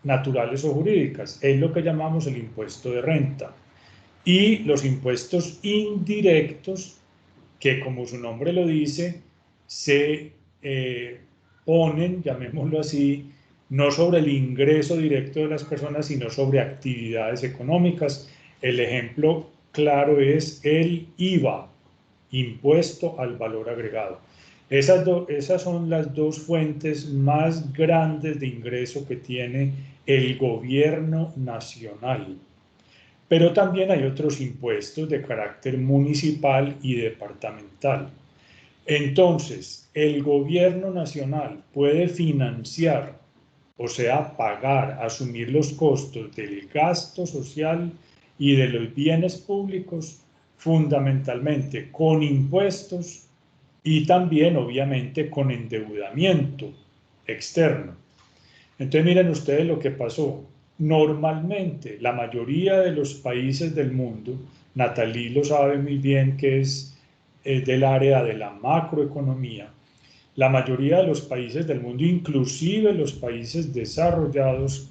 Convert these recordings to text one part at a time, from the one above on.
naturales o jurídicas. Es lo que llamamos el impuesto de renta. Y los impuestos indirectos, que como su nombre lo dice, se ponen, llamémoslo así, no sobre el ingreso directo de las personas, sino sobre actividades económicas. El ejemplo claro es el IVA, impuesto al valor agregado. Esas son las dos fuentes más grandes de ingreso que tiene el gobierno nacional. Pero también hay otros impuestos de carácter municipal y departamental. Entonces, el gobierno nacional puede financiar, o sea, pagar, asumir los costos del gasto social y de los bienes públicos, fundamentalmente con impuestos y también, obviamente, con endeudamiento externo. Entonces, miren ustedes lo que pasó. Normalmente, la mayoría de los países del mundo, Nathalie lo sabe muy bien, que es del área de la macroeconomía, la mayoría de los países del mundo, inclusive los países desarrollados,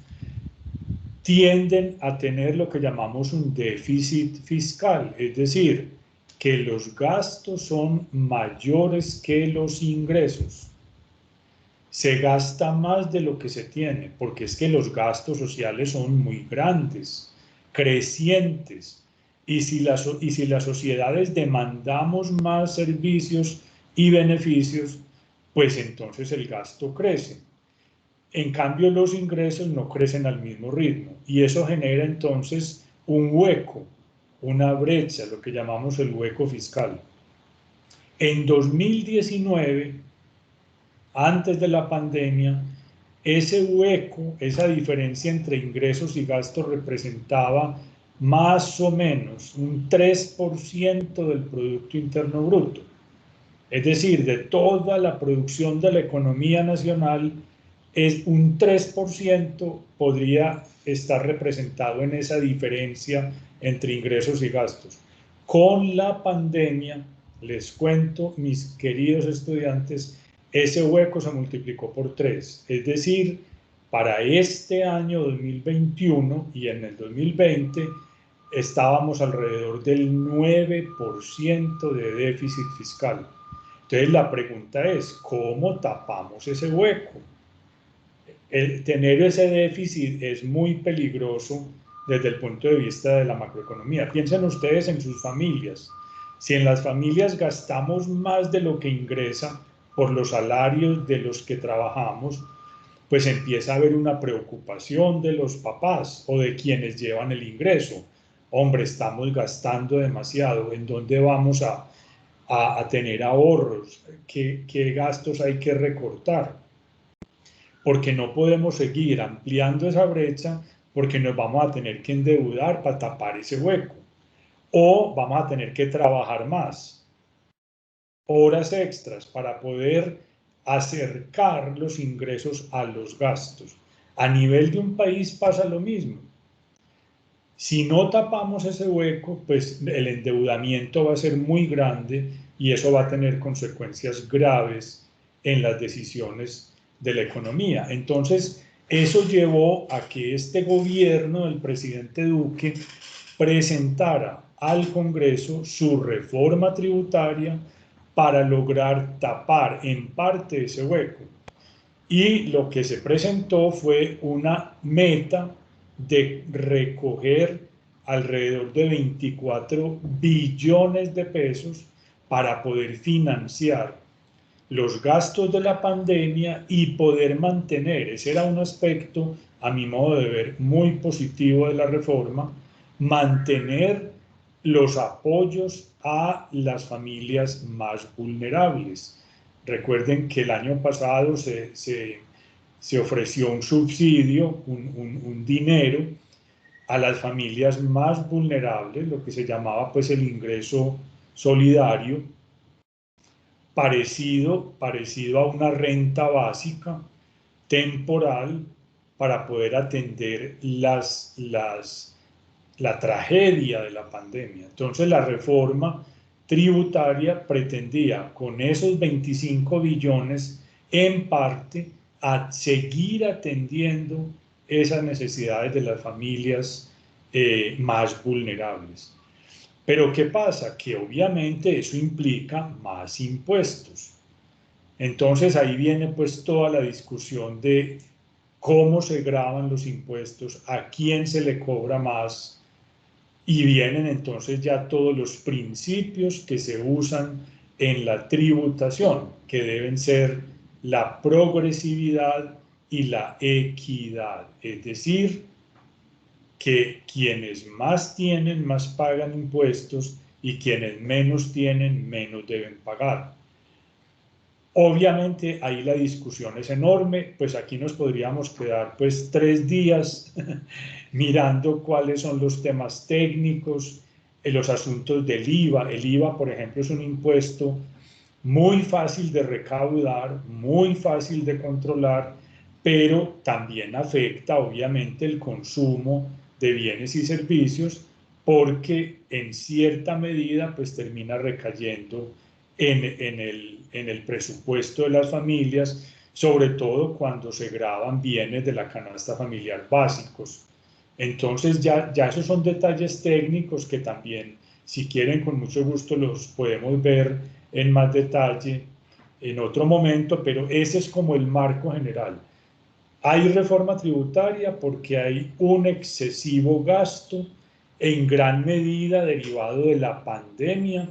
tienden a tener lo que llamamos un déficit fiscal, es decir, que los gastos son mayores que los ingresos. Se gasta más de lo que se tiene, porque es que los gastos sociales son muy grandes, crecientes, y si las sociedades demandamos más servicios y beneficios, pues entonces el gasto crece. En cambio, los ingresos no crecen al mismo ritmo, y eso genera entonces un hueco, una brecha, lo que llamamos el hueco fiscal. En 2019, antes de la pandemia, ese hueco, esa diferencia entre ingresos y gastos representaba más o menos un 3% del Producto Interno Bruto. Es decir, de toda la producción de la economía nacional, es un 3% podría estar representado en esa diferencia entre ingresos y gastos. Con la pandemia, les cuento, mis queridos estudiantes, ese hueco se multiplicó por 3. Es decir, para este año 2021 y en el 2020 estábamos alrededor del 9% de déficit fiscal. Entonces la pregunta es, ¿cómo tapamos ese hueco? Tener ese déficit es muy peligroso desde el punto de vista de la macroeconomía. Piensen ustedes en sus familias. Si en las familias gastamos más de lo que ingresa por los salarios de los que trabajamos, pues empieza a haber una preocupación de los papás o de quienes llevan el ingreso. Hombre, estamos gastando demasiado, ¿en dónde vamos a tener ahorros? ¿Qué gastos hay que recortar? Porque no podemos seguir ampliando esa brecha, porque nos vamos a tener que endeudar para tapar ese hueco, o vamos a tener que trabajar más, horas extras, para poder acercar los ingresos a los gastos. A nivel de un país pasa lo mismo. Si no tapamos ese hueco, pues el endeudamiento va a ser muy grande y eso va a tener consecuencias graves en las decisiones de la economía. Entonces, eso llevó a que este gobierno del presidente Duque presentara al Congreso su reforma tributaria para lograr tapar en parte ese hueco. Y lo que se presentó fue una meta de recoger alrededor de 24 billones de pesos para poder financiar los gastos de la pandemia y poder mantener, ese era un aspecto, a mi modo de ver, muy positivo de la reforma, mantener los apoyos a las familias más vulnerables. Recuerden que el año pasado se ofreció un subsidio, un dinero a las familias más vulnerables, lo que se llamaba pues el ingreso solidario, parecido a una renta básica temporal para poder atender la tragedia de la pandemia. Entonces la reforma tributaria pretendía con esos 25 billones en parte a seguir atendiendo esas necesidades de las familias más vulnerables. Pero ¿qué pasa? Que obviamente eso implica más impuestos. Entonces ahí viene pues toda la discusión de cómo se graban los impuestos, a quién se le cobra más, y vienen entonces ya todos los principios que se usan en la tributación, que deben ser la progresividad y la equidad, es decir, que quienes más tienen más pagan impuestos y quienes menos tienen menos deben pagar. Obviamente ahí la discusión es enorme, pues aquí nos podríamos quedar pues 3 días mirando cuáles son los temas técnicos, los asuntos del IVA. El IVA, por ejemplo, es un impuesto muy fácil de recaudar, muy fácil de controlar, pero también afecta obviamente el consumo de bienes y servicios porque en cierta medida pues termina recayendo en el presupuesto de las familias, sobre todo cuando se graban bienes de la canasta familiar básicos. Entonces ya esos son detalles técnicos que también, si quieren, con mucho gusto los podemos ver en más detalle en otro momento, pero ese es como el marco general. Hay reforma tributaria porque hay un excesivo gasto en gran medida derivado de la pandemia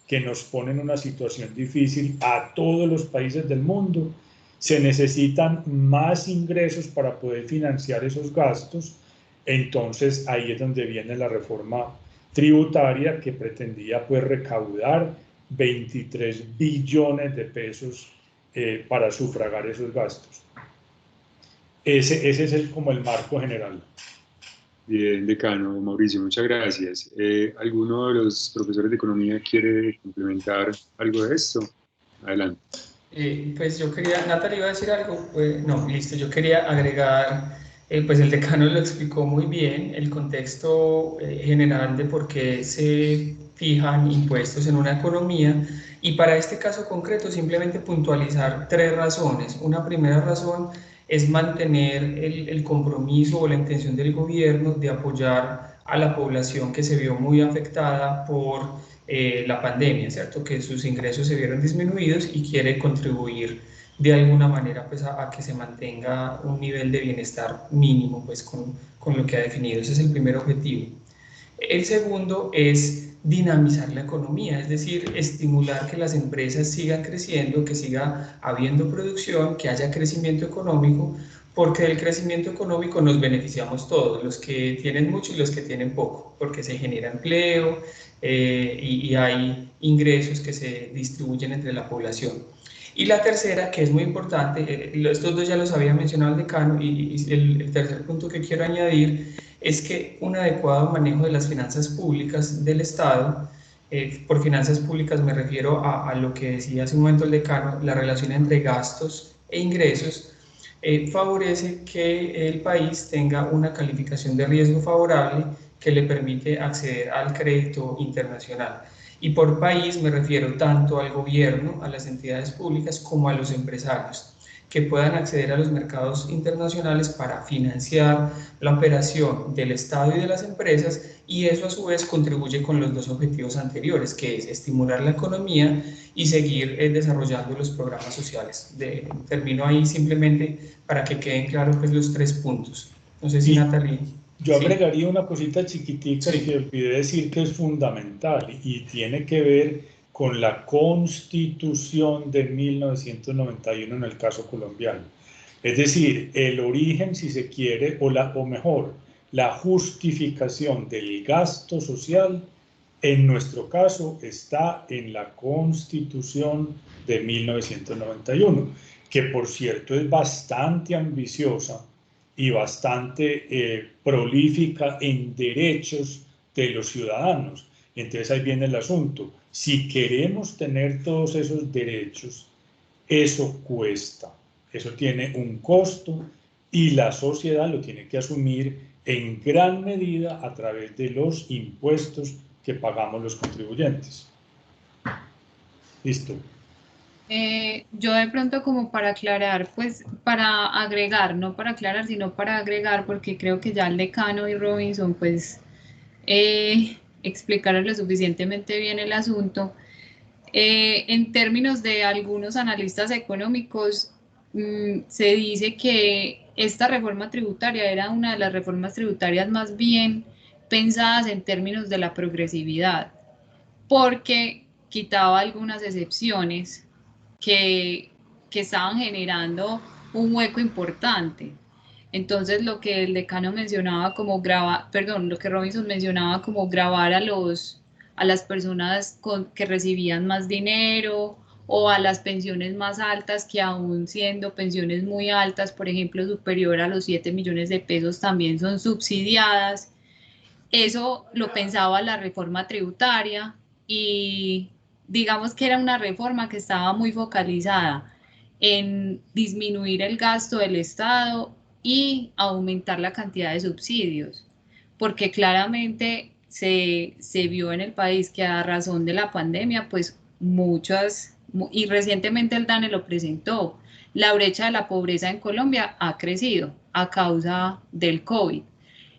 que nos pone en una situación difícil a todos los países del mundo. Se necesitan más ingresos para poder financiar esos gastos. Entonces ahí es donde viene la reforma tributaria que pretendía pues recaudar 23 billones de pesos para sufragar esos gastos. Ese es como el marco general. Bien, decano Mauricio, muchas gracias. ¿Alguno de los profesores de economía quiere complementar algo de esto? Adelante. Pues yo quería, Natalia iba a decir algo, no, listo, yo quería agregar, pues el decano lo explicó muy bien, el contexto general de por qué se fijan impuestos en una economía, y para este caso concreto simplemente puntualizar 3 razones. Una primera razón es mantener el compromiso o la intención del gobierno de apoyar a la población que se vio muy afectada por la pandemia, ¿cierto? Que sus ingresos se vieron disminuidos y quiere contribuir de alguna manera pues a que se mantenga un nivel de bienestar mínimo pues con lo que ha definido. Ese es el primer objetivo. El segundo es dinamizar la economía, es decir, estimular que las empresas sigan creciendo, que siga habiendo producción, que haya crecimiento económico, porque del crecimiento económico nos beneficiamos todos, los que tienen mucho y los que tienen poco, porque se genera empleo y hay ingresos que se distribuyen entre la población. Y la tercera, que es muy importante, estos dos ya los había mencionado el decano, y el tercer punto que quiero añadir es que un adecuado manejo de las finanzas públicas del Estado, por finanzas públicas me refiero a lo que decía hace un momento el decano, la relación entre gastos e ingresos, favorece que el país tenga una calificación de riesgo favorable que le permite acceder al crédito internacional. Y por país me refiero tanto al gobierno, a las entidades públicas, como a los empresarios, que puedan acceder a los mercados internacionales para financiar la operación del Estado y de las empresas, y eso a su vez contribuye con los dos objetivos anteriores, que es estimular la economía y seguir desarrollando los programas sociales. Termino ahí simplemente para que queden claros pues, los 3 puntos. No sé si Natalie... Yo agregaría una cosita chiquitica Sí. que olvidé decir que es fundamental y tiene que ver con la Constitución de 1991 en el caso colombiano. Es decir, el origen, si se quiere, o mejor, la justificación del gasto social, en nuestro caso, está en la Constitución de 1991, que por cierto es bastante ambiciosa y bastante prolífica en derechos de los ciudadanos. Entonces ahí viene el asunto. Si queremos tener todos esos derechos, eso cuesta, eso tiene un costo y la sociedad lo tiene que asumir en gran medida a través de los impuestos que pagamos los contribuyentes. Listo. Yo de pronto como para aclarar, pues para agregar, no para aclarar, sino para agregar, porque creo que ya el decano y Robinson pues explicaron lo suficientemente bien el asunto. En términos de algunos analistas económicos, se dice que esta reforma tributaria era una de las reformas tributarias más bien pensadas en términos de la progresividad, porque quitaba algunas excepciones que, que estaban generando un hueco importante. Entonces, lo que el decano mencionaba como lo que Robinson mencionaba como grabar a las personas que recibían más dinero o a las pensiones más altas, que aún siendo pensiones muy altas, por ejemplo, superior a los 7 millones de pesos, también son subsidiadas. Eso lo pensaba la reforma tributaria y digamos que era una reforma que estaba muy focalizada en disminuir el gasto del Estado y aumentar la cantidad de subsidios, porque claramente se vio en el país que a razón de la pandemia, pues muchas, y recientemente el DANE lo presentó, la brecha de la pobreza en Colombia ha crecido a causa del COVID.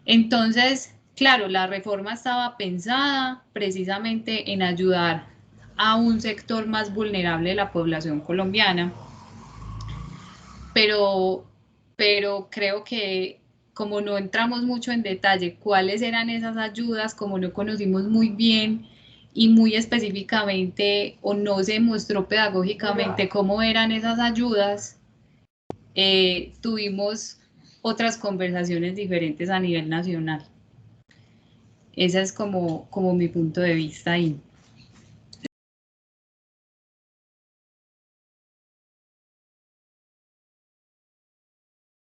Entonces, claro, la reforma estaba pensada precisamente en ayudar a un sector más vulnerable de la población colombiana, pero, pero creo que como no entramos mucho en detalle cuáles eran esas ayudas, como no conocimos muy bien y muy específicamente o no se mostró pedagógicamente cómo eran esas ayudas, tuvimos otras conversaciones diferentes a nivel nacional. Ese es como mi punto de vista ahí.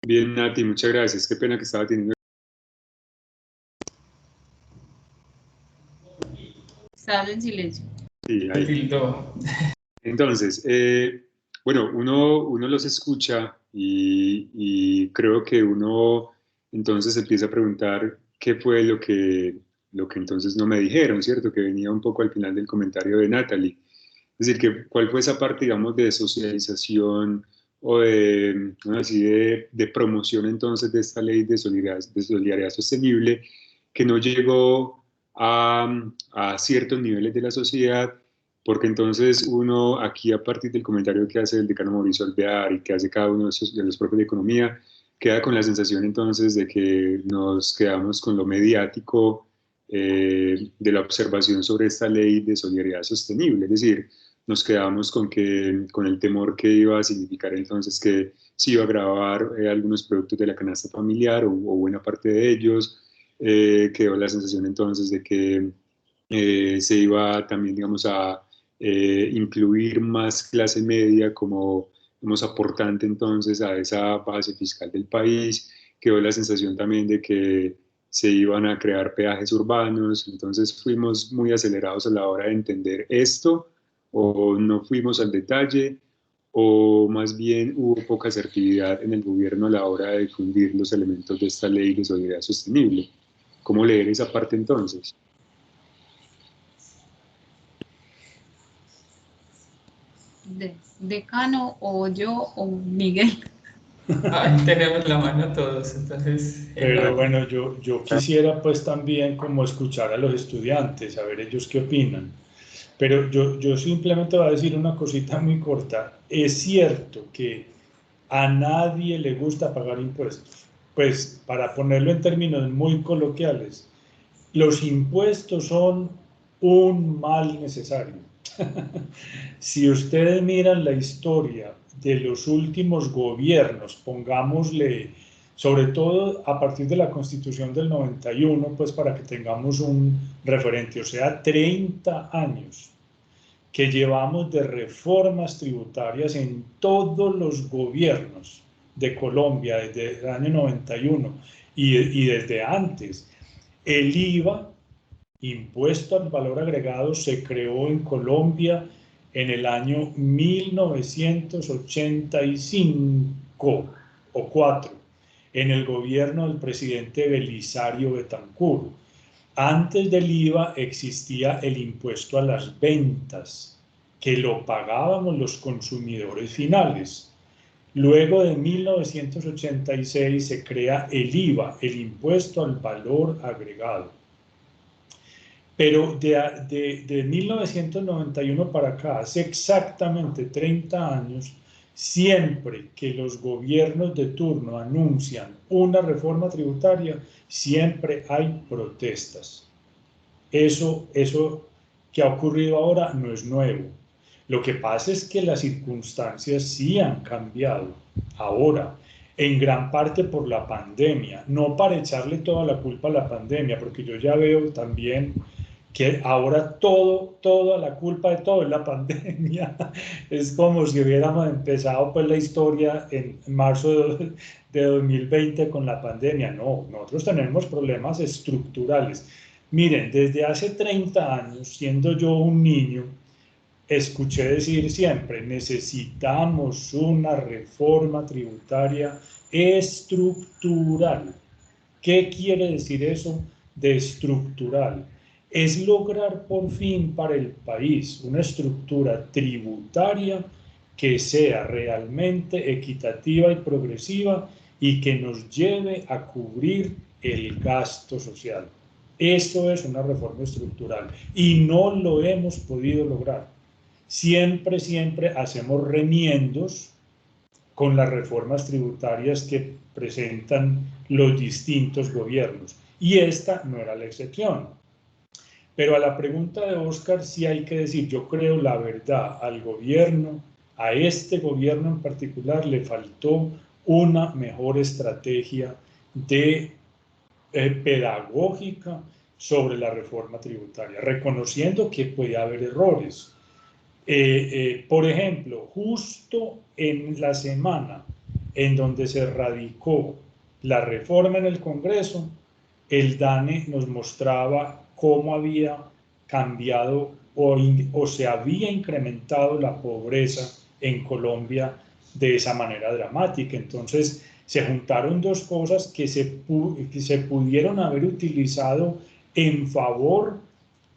Bien, Nati, muchas gracias. Qué pena que estaba teniendo. Estás en silencio. Sí, ahí. Entonces, bueno, uno los escucha y creo que uno entonces empieza a preguntar qué fue lo que entonces no me dijeron, ¿cierto? Que venía un poco al final del comentario de Natalie. Es decir, que cuál fue esa parte, digamos, de socialización o de, bueno, así de promoción entonces de esta ley de solidaridad sostenible que no llegó a ciertos niveles de la sociedad, porque entonces uno aquí a partir del comentario que hace el decano Mauricio Alvear y que hace cada uno de los profes de economía, queda con la sensación entonces de que nos quedamos con lo mediático de la observación sobre esta ley de solidaridad sostenible, es decir, nos quedamos con el temor que iba a significar entonces que se iba a gravar algunos productos de la canasta familiar o buena parte de ellos, quedó la sensación entonces de que se iba también, digamos, a incluir más clase media como aportante entonces a esa base fiscal del país, quedó la sensación también de que se iban a crear peajes urbanos, entonces fuimos muy acelerados a la hora de entender esto, o no fuimos al detalle, o más bien hubo poca asertividad en el gobierno a la hora de difundir los elementos de esta ley de solidaridad sostenible. ¿Cómo leer esa parte entonces? Decano o yo o Miguel. Ahí tenemos la mano todos, entonces... Pero bueno, yo quisiera pues también como escuchar a los estudiantes, a ver ellos qué opinan. Pero yo simplemente voy a decir una cosita muy corta. Es cierto que a nadie le gusta pagar impuestos. Pues para ponerlo en términos muy coloquiales, los impuestos son un mal necesario. Si ustedes miran la historia de los últimos gobiernos, pongámosle, sobre todo a partir de la Constitución del 91, pues para que tengamos un referente, o sea, 30 años que llevamos de reformas tributarias en todos los gobiernos de Colombia desde el año 91 y desde antes. El IVA, impuesto al valor agregado, se creó en Colombia en el año 1985 o 4, en el gobierno del presidente Belisario Betancur. Antes del IVA existía el impuesto a las ventas, que lo pagábamos los consumidores finales. Luego de 1986 se crea el IVA, el impuesto al valor agregado. Pero de 1991 para acá, hace exactamente 30 años, siempre que los gobiernos de turno anuncian una reforma tributaria, siempre hay protestas. Eso que ha ocurrido ahora no es nuevo. Lo que pasa es que las circunstancias sí han cambiado ahora, en gran parte por la pandemia, no para echarle toda la culpa a la pandemia, porque yo ya veo también que ahora toda la culpa de todo es la pandemia. Es como si hubiéramos empezado pues la historia en marzo de 2020 con la pandemia. No, nosotros tenemos problemas estructurales. Miren, desde hace 30 años, siendo yo un niño, escuché decir siempre, necesitamos una reforma tributaria estructural. ¿Qué quiere decir eso de estructural? Es lograr por fin para el país una estructura tributaria que sea realmente equitativa y progresiva y que nos lleve a cubrir el gasto social. Eso es una reforma estructural y no lo hemos podido lograr. Siempre hacemos remiendos con las reformas tributarias que presentan los distintos gobiernos. Y esta no era la excepción. Pero a la pregunta de Oscar sí hay que decir, yo creo la verdad, al gobierno, a este gobierno en particular, le faltó una mejor estrategia de pedagógica sobre la reforma tributaria, reconociendo que puede haber errores. Por ejemplo, justo en la semana en donde se radicó la reforma en el Congreso, el DANE nos mostraba cómo había cambiado o se había incrementado la pobreza en Colombia de esa manera dramática. Entonces, se juntaron dos cosas que se pudieron haber utilizado en favor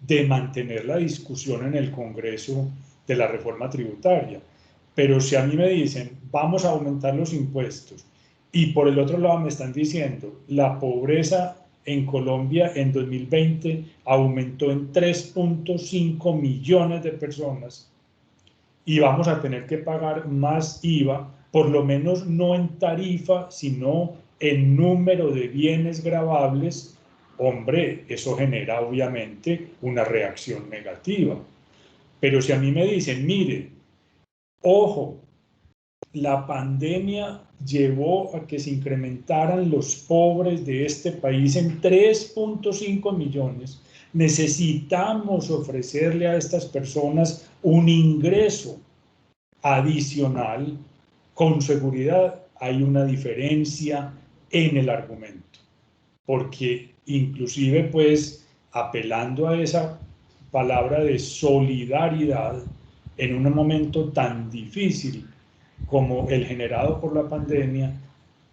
de mantener la discusión en el Congreso de la reforma tributaria. Pero si a mí me dicen, vamos a aumentar los impuestos, y por el otro lado me están diciendo, la pobreza en Colombia en 2020 aumentó en 3.5 millones de personas, y vamos a tener que pagar más IVA, por lo menos no en tarifa, sino en número de bienes gravables, hombre, eso genera obviamente una reacción negativa. Pero si a mí me dicen, mire, ojo, la pandemia llevó a que se incrementaran los pobres de este país en 3.5 millones, necesitamos ofrecerle a estas personas un ingreso adicional, con seguridad hay una diferencia en el argumento, porque inclusive pues apelando a esa palabra de solidaridad en un momento tan difícil como el generado por la pandemia,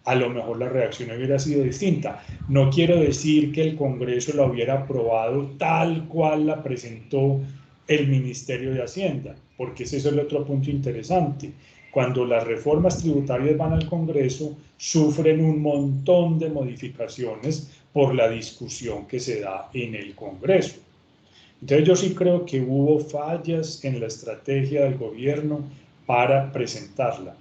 a lo mejor la reacción hubiera sido distinta. No quiero decir que el Congreso la hubiera aprobado tal cual la presentó el Ministerio de Hacienda, porque ese es el otro punto interesante. Cuando las reformas tributarias van al Congreso, sufren un montón de modificaciones por la discusión que se da en el Congreso. Entonces yo sí creo que hubo fallas en la estrategia del gobierno para presentarla.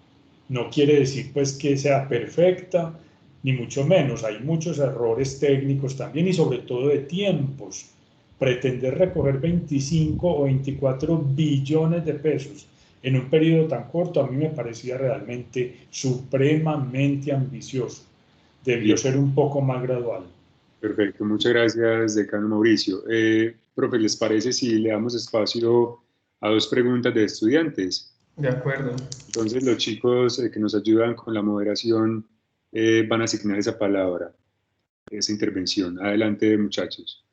No quiere decir pues que sea perfecta, ni mucho menos. Hay muchos errores técnicos también y sobre todo de tiempos. Pretender recoger 25 o 24 billones de pesos en un periodo tan corto a mí me parecía realmente supremamente ambicioso. Debió ser un poco más gradual. Perfecto, muchas gracias, decano Mauricio. Profe, ¿les parece si le damos espacio a dos preguntas de estudiantes? De acuerdo. Entonces los chicos que nos ayudan con la moderación van a asignar esa palabra, esa intervención. Adelante, muchachos.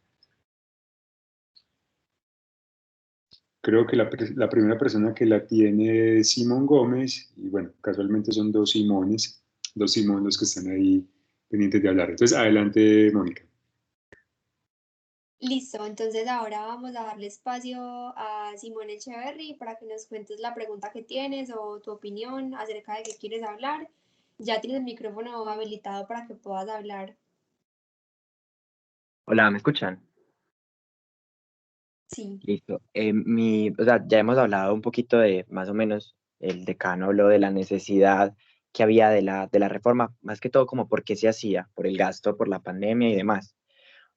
Creo que la primera persona que la tiene es Simón Gómez, y bueno, casualmente son dos Simón los que están ahí pendientes de hablar. Entonces, adelante, Mónica. Listo, entonces ahora vamos a darle espacio a Simón Echeverry para que nos cuentes la pregunta que tienes o tu opinión acerca de qué quieres hablar. Ya tienes el micrófono habilitado para que puedas hablar. Hola, ¿me escuchan? Sí. Listo. O sea, ya hemos hablado un poquito de, más o menos, el decano habló de la necesidad que había de la reforma, más que todo como por qué se hacía, por el gasto, por la pandemia y demás.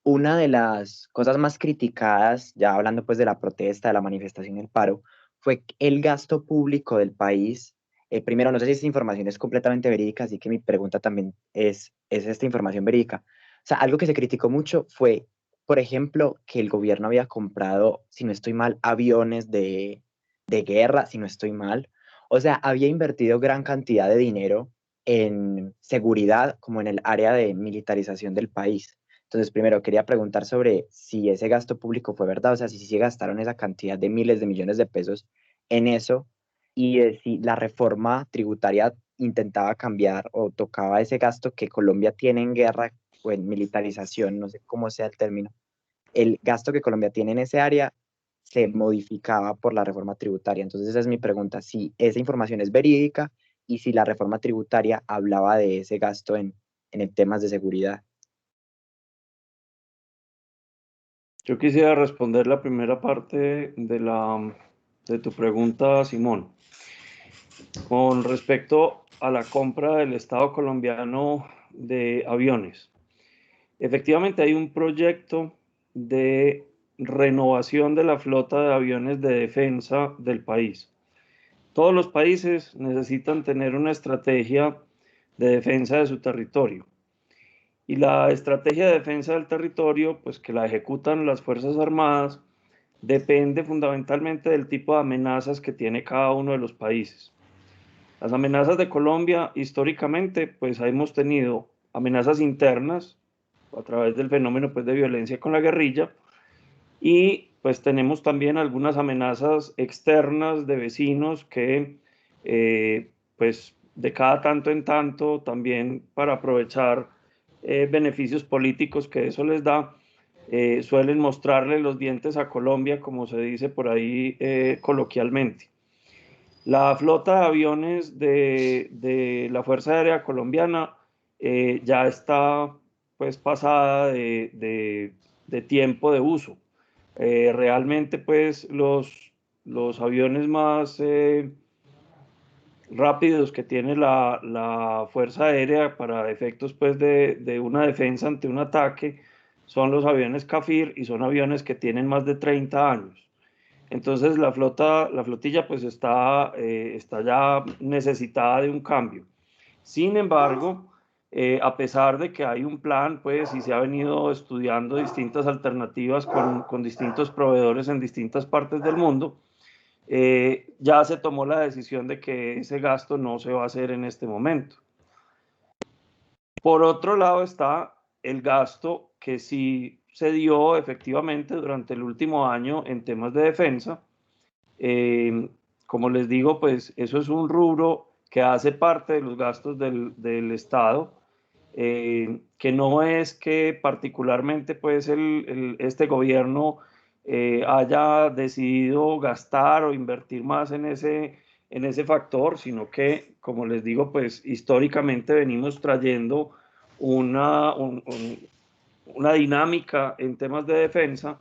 Una de las cosas más criticadas, ya hablando pues de la protesta, de la manifestación y el paro, fue el gasto público del país. Primero, no sé si esta información es completamente verídica, así que mi pregunta también ¿es esta información verídica? O sea, algo que se criticó mucho fue, por ejemplo, que el gobierno había comprado, si no estoy mal, aviones de guerra, si no estoy mal. O sea, había invertido gran cantidad de dinero en seguridad como en el área de militarización del país. Entonces, primero quería preguntar sobre si ese gasto público fue verdad, o sea, si se gastaron esa cantidad de miles de millones de pesos en eso y si la reforma tributaria intentaba cambiar o tocaba ese gasto que Colombia tiene en guerra o en militarización, no sé cómo sea el término, el gasto que Colombia tiene en ese área se modificaba por la reforma tributaria. Entonces, esa es mi pregunta, si esa información es verídica y si la reforma tributaria hablaba de ese gasto en temas de seguridad. Yo quisiera responder la primera parte de tu pregunta, Simón. Con respecto a la compra del Estado colombiano de aviones. Efectivamente hay un proyecto de renovación de la flota de aviones de defensa del país. Todos los países necesitan tener una estrategia de defensa de su territorio. Y la estrategia de defensa del territorio, pues que la ejecutan las Fuerzas Armadas, depende fundamentalmente del tipo de amenazas que tiene cada uno de los países. Las amenazas de Colombia, históricamente, pues hemos tenido amenazas internas a través del fenómeno pues, de violencia con la guerrilla y pues tenemos también algunas amenazas externas de vecinos que pues de cada tanto en tanto también para aprovechar beneficios políticos que eso les da, suelen mostrarle los dientes a Colombia, como se dice por ahí coloquialmente. La flota de aviones de la Fuerza Aérea Colombiana ya está pues pasada de tiempo de uso. Realmente pues los aviones más rápidos que tiene la Fuerza Aérea para efectos pues de una defensa ante un ataque son los aviones CAFIR y son aviones que tienen más de 30 años. Entonces la flotilla pues está ya necesitada de un cambio. Sin embargo, a pesar de que hay un plan, pues, y se ha venido estudiando distintas alternativas con distintos proveedores en distintas partes del mundo, ya se tomó la decisión de que ese gasto no se va a hacer en este momento. Por otro lado está el gasto que sí se dio efectivamente durante el último año en temas de defensa. Como les digo, pues eso es un rubro que hace parte de los gastos del Estado, que no es que particularmente pues este gobierno haya decidido gastar o invertir más en ese factor, sino que, como les digo, pues históricamente venimos trayendo una dinámica en temas de defensa,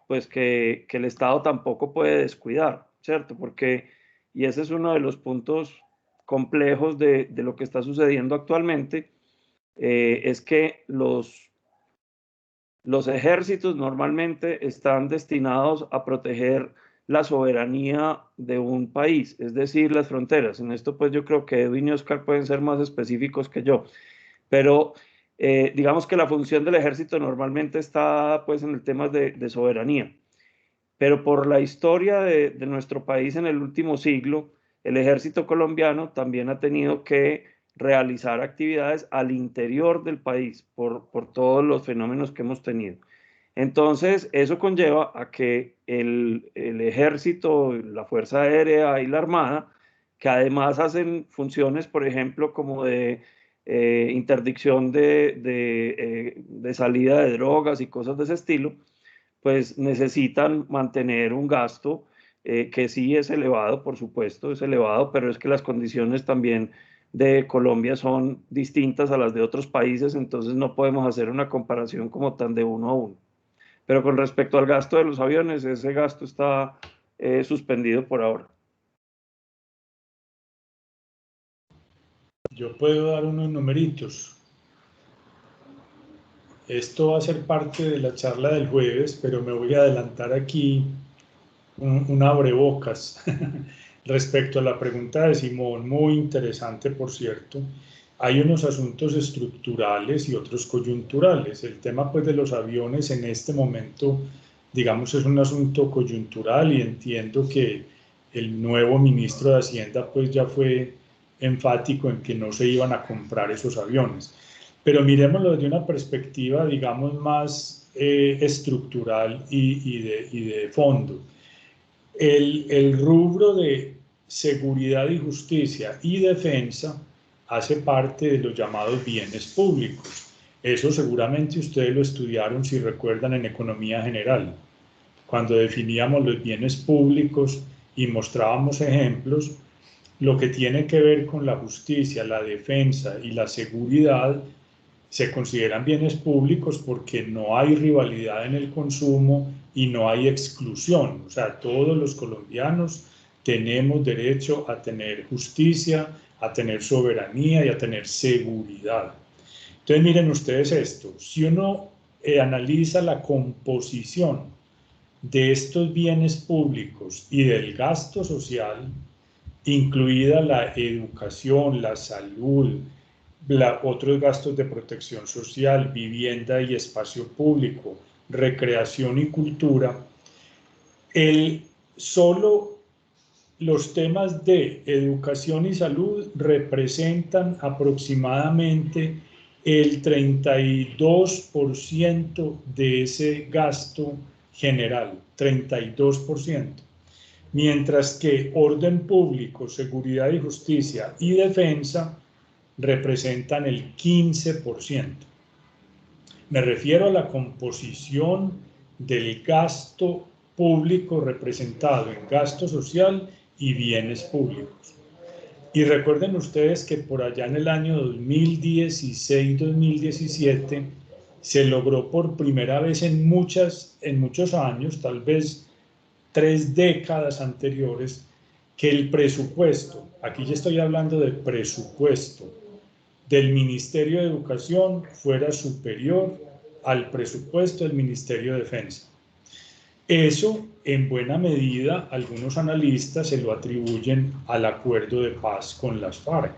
pues que el Estado tampoco puede descuidar, ¿cierto? Porque, y ese es uno de los puntos complejos de lo que está sucediendo actualmente, es que los ejércitos normalmente están destinados a proteger la soberanía de un país, es decir, las fronteras. En esto pues yo creo que Edwin y Oscar pueden ser más específicos que yo, pero digamos que la función del ejército normalmente está pues en el tema de soberanía. Pero por la historia de nuestro país en el último siglo, el ejército colombiano también ha tenido que realizar actividades al interior del país por todos los fenómenos que hemos tenido. Entonces, eso conlleva a que el ejército, la Fuerza Aérea y la Armada, que además hacen funciones, por ejemplo, como de interdicción de salida de drogas y cosas de ese estilo, pues necesitan mantener un gasto que sí es elevado, por supuesto, es elevado, pero es que las condiciones también de Colombia son distintas a las de otros países, entonces no podemos hacer una comparación como tan de uno a uno. Pero con respecto al gasto de los aviones, ese gasto está suspendido por ahora. Yo puedo dar unos numeritos. Esto va a ser parte de la charla del jueves, pero me voy a adelantar aquí un abrebocas respecto a la pregunta de Simón, muy interesante, por cierto. Hay unos asuntos estructurales y otros coyunturales. El tema, pues, de los aviones en este momento, digamos, es un asunto coyuntural, y entiendo que el nuevo ministro de Hacienda, pues, ya fue enfático en que no se iban a comprar esos aviones. Pero miremoslo desde una perspectiva, digamos, más estructural y de fondo. El rubro de seguridad y justicia y defensa hace parte de los llamados bienes públicos. Eso seguramente ustedes lo estudiaron, si recuerdan, en economía general, cuando definíamos los bienes públicos y mostrábamos ejemplos. Lo que tiene que ver con la justicia, la defensa y la seguridad se consideran bienes públicos porque no hay rivalidad en el consumo y no hay exclusión. O sea, todos los colombianos tenemos derecho a tener justicia, a tener soberanía y a tener seguridad. Entonces, miren ustedes esto. Si uno analiza la composición de estos bienes públicos y del gasto social, incluida la educación, la salud, otros gastos de protección social, vivienda y espacio público, recreación y cultura, solo los temas de educación y salud representan aproximadamente el 32% de ese gasto general, 32%. Mientras que orden público, seguridad y justicia y defensa representan el 15%. Me refiero a la composición del gasto público representado en gasto social y bienes públicos. Y recuerden ustedes que por allá en el año 2016-2017 se logró por primera vez en muchos años, tal vez 3 décadas anteriores, que el presupuesto, aquí ya estoy hablando de presupuesto, del Ministerio de Educación fuera superior al presupuesto del Ministerio de Defensa. Eso, en buena medida, algunos analistas se lo atribuyen al acuerdo de paz con las FARC,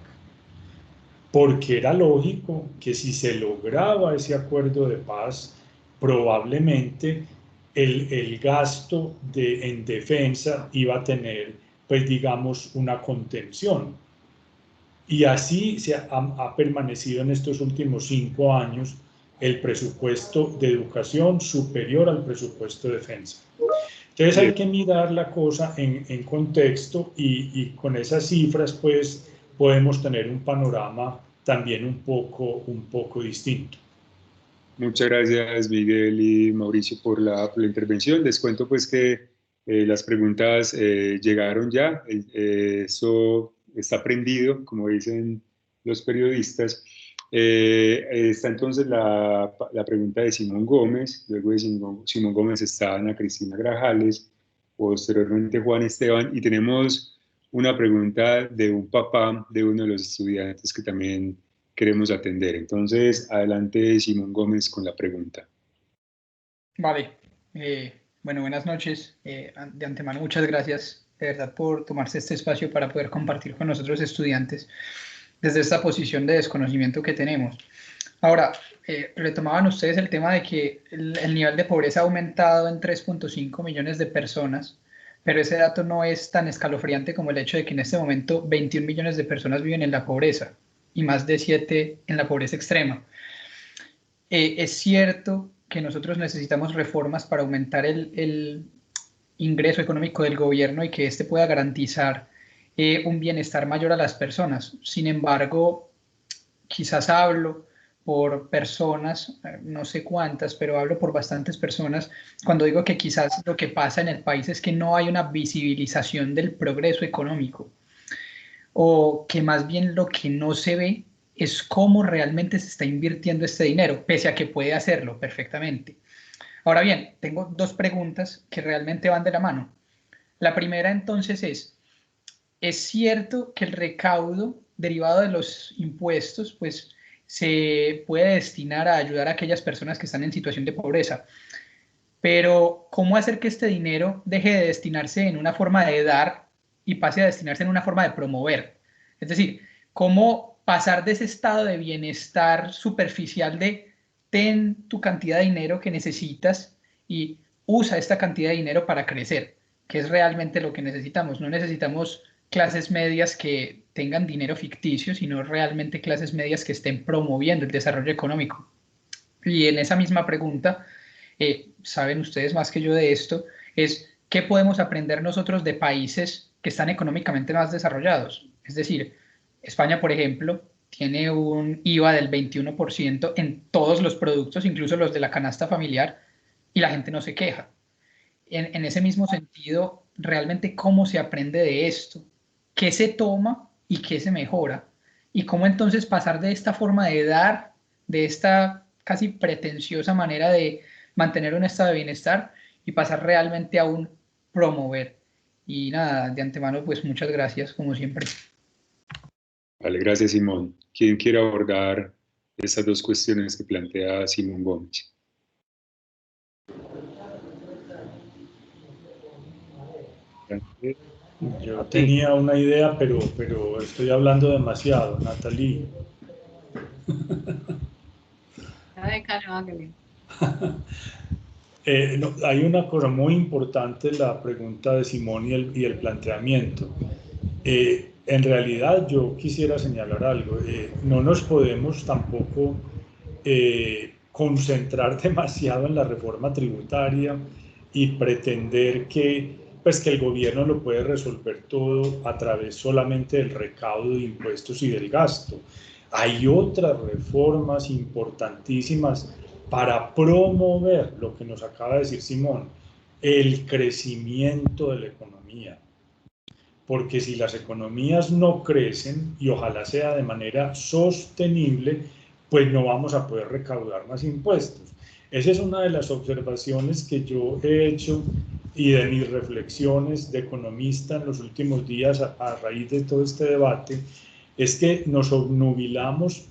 porque era lógico que si se lograba ese acuerdo de paz, probablemente el gasto en defensa iba a tener, pues, digamos, una contención. Y así ha permanecido en estos últimos 5 años el presupuesto de educación superior al presupuesto de defensa. Entonces hay que mirar la cosa en contexto, y con esas cifras, pues, podemos tener un panorama también un poco distinto. Muchas gracias, Miguel y Mauricio, por la intervención. Les cuento, pues, que las preguntas llegaron ya. Eso está prendido, como dicen los periodistas. Está entonces la pregunta de Simón Gómez. Luego de Simón Gómez está Ana Cristina Grajales, posteriormente Juan Esteban, y tenemos una pregunta de un papá de uno de los estudiantes que también queremos atender. Entonces, adelante, Simón Gómez, con la pregunta. Vale. Bueno, buenas noches. De antemano, muchas gracias, de verdad, por tomarse este espacio para poder compartir con nosotros estudiantes desde esta posición de desconocimiento que tenemos. Ahora, retomaban ustedes el tema de que el nivel de pobreza ha aumentado en 3.5 millones de personas, pero ese dato no es tan escalofriante como el hecho de que en este momento 21 millones de personas viven en la pobreza y más de 7 en la pobreza extrema. Es cierto que nosotros necesitamos reformas para aumentar el ingreso económico del gobierno y que éste pueda garantizar un bienestar mayor a las personas. Sin embargo, quizás hablo por personas, no sé cuántas, pero hablo por bastantes personas, cuando digo que quizás lo que pasa en el país es que no hay una visibilización del progreso económico, o que más bien lo que no se ve es cómo realmente se está invirtiendo este dinero, pese a que puede hacerlo perfectamente. Ahora bien, tengo dos preguntas que realmente van de la mano. La primera entonces ¿es cierto que el recaudo derivado de los impuestos pues se puede destinar a ayudar a aquellas personas que están en situación de pobreza? Pero ¿cómo hacer que este dinero deje de destinarse en una forma de dar y pase a destinarse en una forma de promover? Es decir, ¿cómo pasar de ese estado de bienestar superficial de ten tu cantidad de dinero que necesitas y usa esta cantidad de dinero para crecer, que es realmente lo que necesitamos? No necesitamos clases medias que tengan dinero ficticio, sino realmente clases medias que estén promoviendo el desarrollo económico. Y en esa misma pregunta, saben ustedes más que yo de esto, es ¿qué podemos aprender nosotros de países que están económicamente más desarrollados? Es decir, España, por ejemplo, tiene un IVA del 21% en todos los productos, incluso los de la canasta familiar, y la gente no se queja. En ese mismo sentido, realmente cómo se aprende de esto, qué se toma y qué se mejora, y cómo entonces pasar de esta forma de dar, de esta casi pretenciosa manera de mantener un estado de bienestar y pasar realmente a un promover. Y nada, de antemano, pues muchas gracias, como siempre. Vale, gracias, Simón. ¿Quién quiere abordar esas dos cuestiones que plantea Simón Gómez? Yo tenía una idea, pero estoy hablando demasiado, Natalie. No, hay una cosa muy importante en la pregunta de Simón y el planteamiento. En realidad yo quisiera señalar algo. No nos podemos tampoco concentrar demasiado en la reforma tributaria y pretender que el gobierno lo puede resolver todo a través solamente del recaudo de impuestos y del gasto. Hay otras reformas importantísimas para promover lo que nos acaba de decir Simón, el crecimiento de la economía. Porque si las economías no crecen, y ojalá sea de manera sostenible, pues no vamos a poder recaudar más impuestos. Esa es una de las observaciones que yo he hecho y de mis reflexiones de economista en los últimos días a raíz de todo este debate, es que nos obnubilamos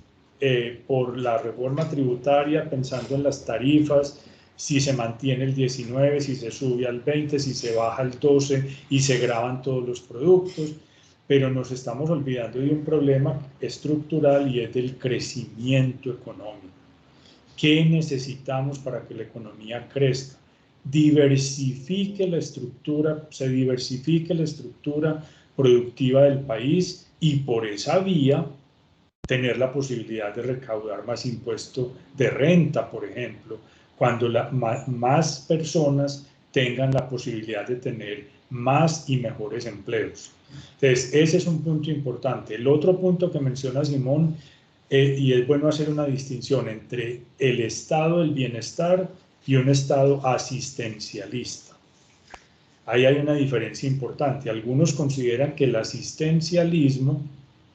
por la reforma tributaria pensando en las tarifas, si se mantiene el 19, si se sube al 20, si se baja al 12 y se graban todos los productos, pero nos estamos olvidando de un problema estructural y es del crecimiento económico. ¿Qué necesitamos para que la economía crezca? Se diversifique la estructura productiva del país y por esa vía tener la posibilidad de recaudar más impuesto de renta, por ejemplo, cuando más personas tengan la posibilidad de tener más y mejores empleos. Entonces, ese es un punto importante. El otro punto que menciona Simón, y es bueno hacer una distinción entre el estado del bienestar y un estado asistencialista. Ahí hay una diferencia importante. Algunos consideran que el asistencialismo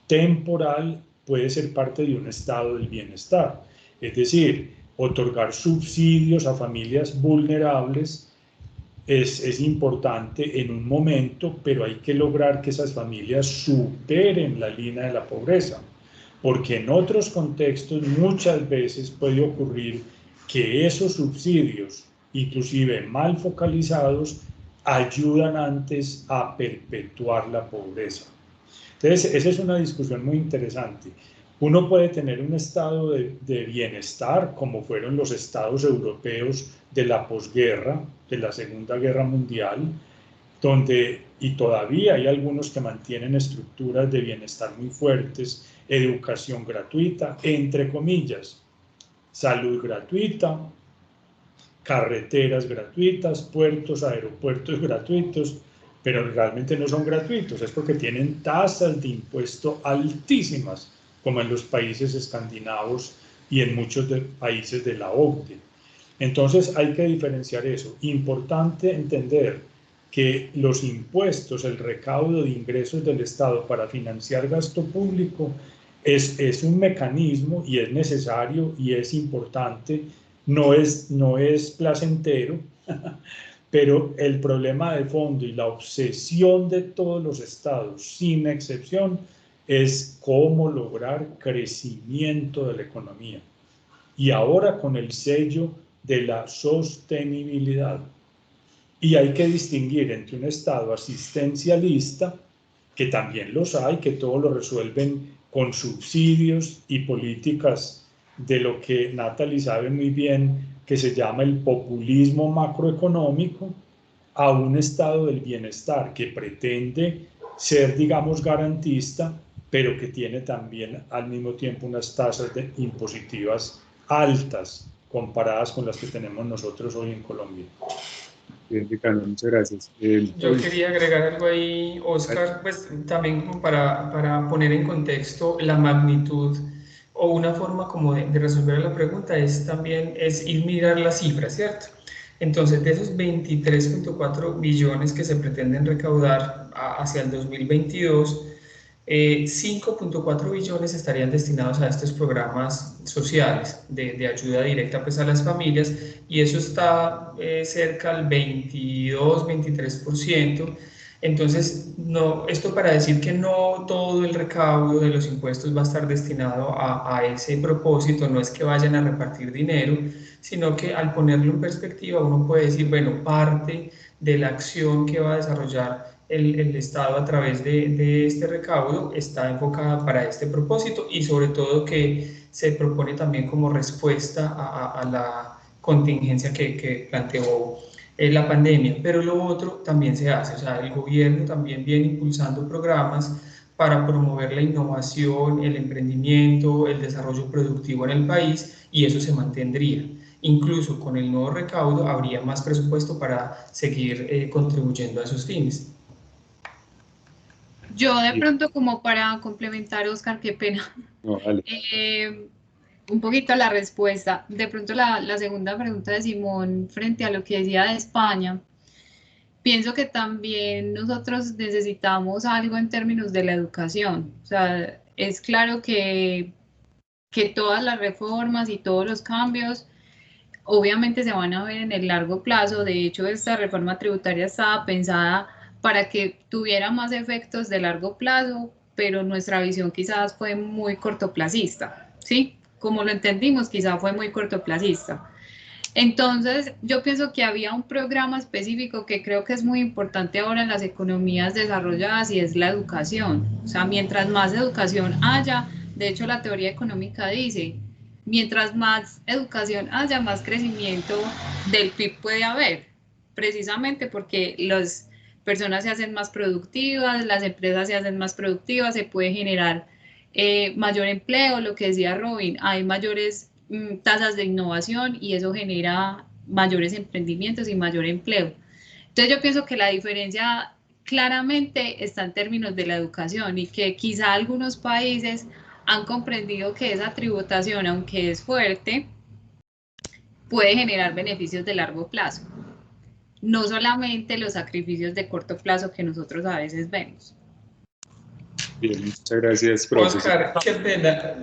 temporal puede ser parte de un estado del bienestar, es decir, otorgar subsidios a familias vulnerables es importante en un momento, pero hay que lograr que esas familias superen la línea de la pobreza, porque en otros contextos muchas veces puede ocurrir que esos subsidios, inclusive mal focalizados, ayudan antes a perpetuar la pobreza. Entonces, esa es una discusión muy interesante. Uno puede tener un estado de bienestar, como fueron los estados europeos de la posguerra, de la Segunda Guerra Mundial, y todavía hay algunos que mantienen estructuras de bienestar muy fuertes, educación gratuita, entre comillas, salud gratuita, carreteras gratuitas, puertos, aeropuertos gratuitos, pero realmente no son gratuitos, es porque tienen tasas de impuesto altísimas, como en los países escandinavos y en muchos países de la OCDE. Entonces hay que diferenciar eso. Importante entender que los impuestos, el recaudo de ingresos del Estado para financiar gasto público es un mecanismo y es necesario y es importante, no es placentero, pero el problema de fondo y la obsesión de todos los estados, sin excepción, es cómo lograr crecimiento de la economía. Y ahora con el sello de la sostenibilidad. Y hay que distinguir entre un estado asistencialista, que también los hay, que todo lo resuelven con subsidios y políticas de lo que Natalie sabe muy bien, que se llama el populismo macroeconómico, a un estado del bienestar que pretende ser, digamos, garantista, pero que tiene también al mismo tiempo unas tasas impositivas altas comparadas con las que tenemos nosotros hoy en Colombia. Bien, Ricardo, muchas gracias. Yo quería agregar algo ahí, Oscar, pues también como para poner en contexto la magnitud o una forma como de resolver la pregunta es también ir mirar las cifras, ¿cierto? Entonces, de esos 23.4 billones que se pretenden recaudar hacia el 2022, 5.4 billones estarían destinados a estos programas sociales de ayuda directa pues, a las familias, y eso está cerca al 22-23%. Entonces, no, esto para decir que no todo el recaudo de los impuestos va a estar destinado a ese propósito, no es que vayan a repartir dinero, sino que al ponerlo en perspectiva uno puede decir, bueno, parte de la acción que va a desarrollar el Estado a través de este recaudo está enfocada para este propósito, y sobre todo que se propone también como respuesta a la contingencia que planteó la pandemia. Pero lo otro también se hace, o sea, el gobierno también viene impulsando programas para promover la innovación, el emprendimiento, el desarrollo productivo en el país, y eso se mantendría. Incluso con el nuevo recaudo habría más presupuesto para seguir contribuyendo a esos fines. Yo de pronto, como para complementar, Oscar, qué pena, no, vale. Un poquito la respuesta. De pronto la segunda pregunta de Simón frente a lo que decía de España, pienso que también nosotros necesitamos algo en términos de la educación. O sea, es claro que todas las reformas y todos los cambios obviamente se van a ver en el largo plazo. De hecho, esta reforma tributaria estaba pensada para que tuviera más efectos de largo plazo, pero nuestra visión quizás fue muy cortoplacista, ¿sí? Como lo entendimos, quizás fue muy cortoplacista. Entonces, yo pienso que había un programa específico que creo que es muy importante ahora en las economías desarrolladas, y es la educación. O sea, mientras más educación haya, de hecho la teoría económica dice, mientras más educación haya, más crecimiento del PIB puede haber, precisamente porque las personas se hacen más productivas, las empresas se hacen más productivas, se puede generar mayor empleo, lo que decía Robin, hay mayores tasas de innovación y eso genera mayores emprendimientos y mayor empleo. Entonces yo pienso que la diferencia claramente está en términos de la educación, y que quizá algunos países han comprendido que esa tributación, aunque es fuerte, puede generar beneficios de largo plazo, no solamente los sacrificios de corto plazo que nosotros a veces vemos. Bien, muchas gracias, profesor. Oscar, qué pena.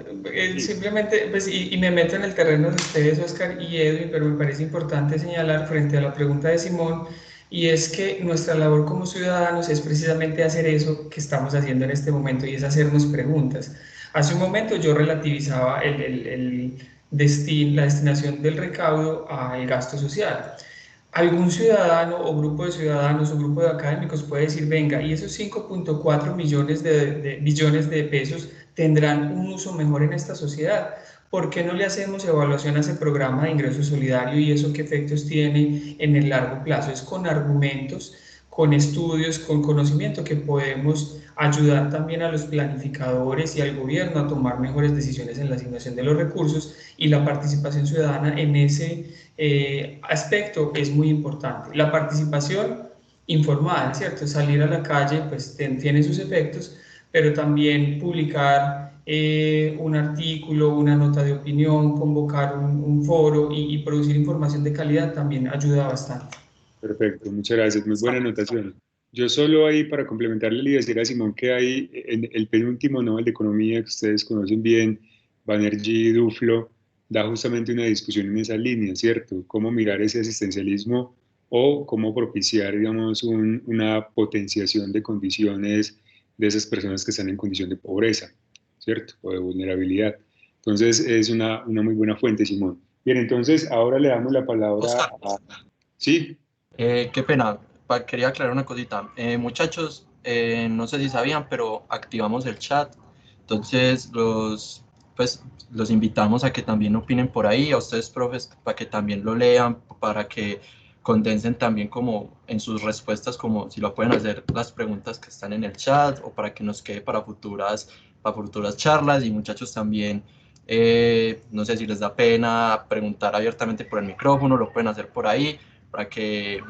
Simplemente, pues, y me meto en el terreno de ustedes, Oscar y Edwin, pero me parece importante señalar frente a la pregunta de Simón, y es que nuestra labor como ciudadanos es precisamente hacer eso que estamos haciendo en este momento, y es hacernos preguntas. Hace un momento yo relativizaba la destinación del recaudo al gasto social. Algún ciudadano o grupo de ciudadanos o grupo de académicos puede decir, venga, y esos 5.4 billones de pesos tendrán un uso mejor en esta sociedad. ¿Por qué no le hacemos evaluación a ese programa de ingreso solidario y eso qué efectos tiene en el largo plazo? Es con argumentos, con estudios, con conocimiento que podemos ayudar también a los planificadores y al gobierno a tomar mejores decisiones en la asignación de los recursos, y la participación ciudadana en ese aspecto es muy importante. La participación informada, ¿cierto? Salir a la calle pues tiene sus efectos, pero también publicar un artículo, una nota de opinión, convocar un foro y producir información de calidad también ayuda bastante. Perfecto, muchas gracias, muy buena anotación. Yo solo ahí para complementarle le iba a decir a Simón que hay en el penúltimo Nobel de Economía que ustedes conocen bien, Banerjee y Duflo, da justamente una discusión en esa línea, ¿cierto? Cómo mirar ese asistencialismo o cómo propiciar, digamos, una potenciación de condiciones de esas personas que están en condición de pobreza, ¿cierto? O de vulnerabilidad. Entonces es una muy buena fuente, Simón. Bien, entonces ahora le damos la palabra a... ¿Sí? Qué pena, quería aclarar una cosita. Muchachos, no sé si sabían, pero activamos el chat. Entonces, pues, los invitamos a que también opinen por ahí, a ustedes, profes, para que también lo lean, para que condensen también como en sus respuestas, como si lo pueden hacer las preguntas que están en el chat, o para que nos quede para futuras charlas. Y muchachos también, no sé si les da pena preguntar abiertamente por el micrófono, lo pueden hacer por ahí para que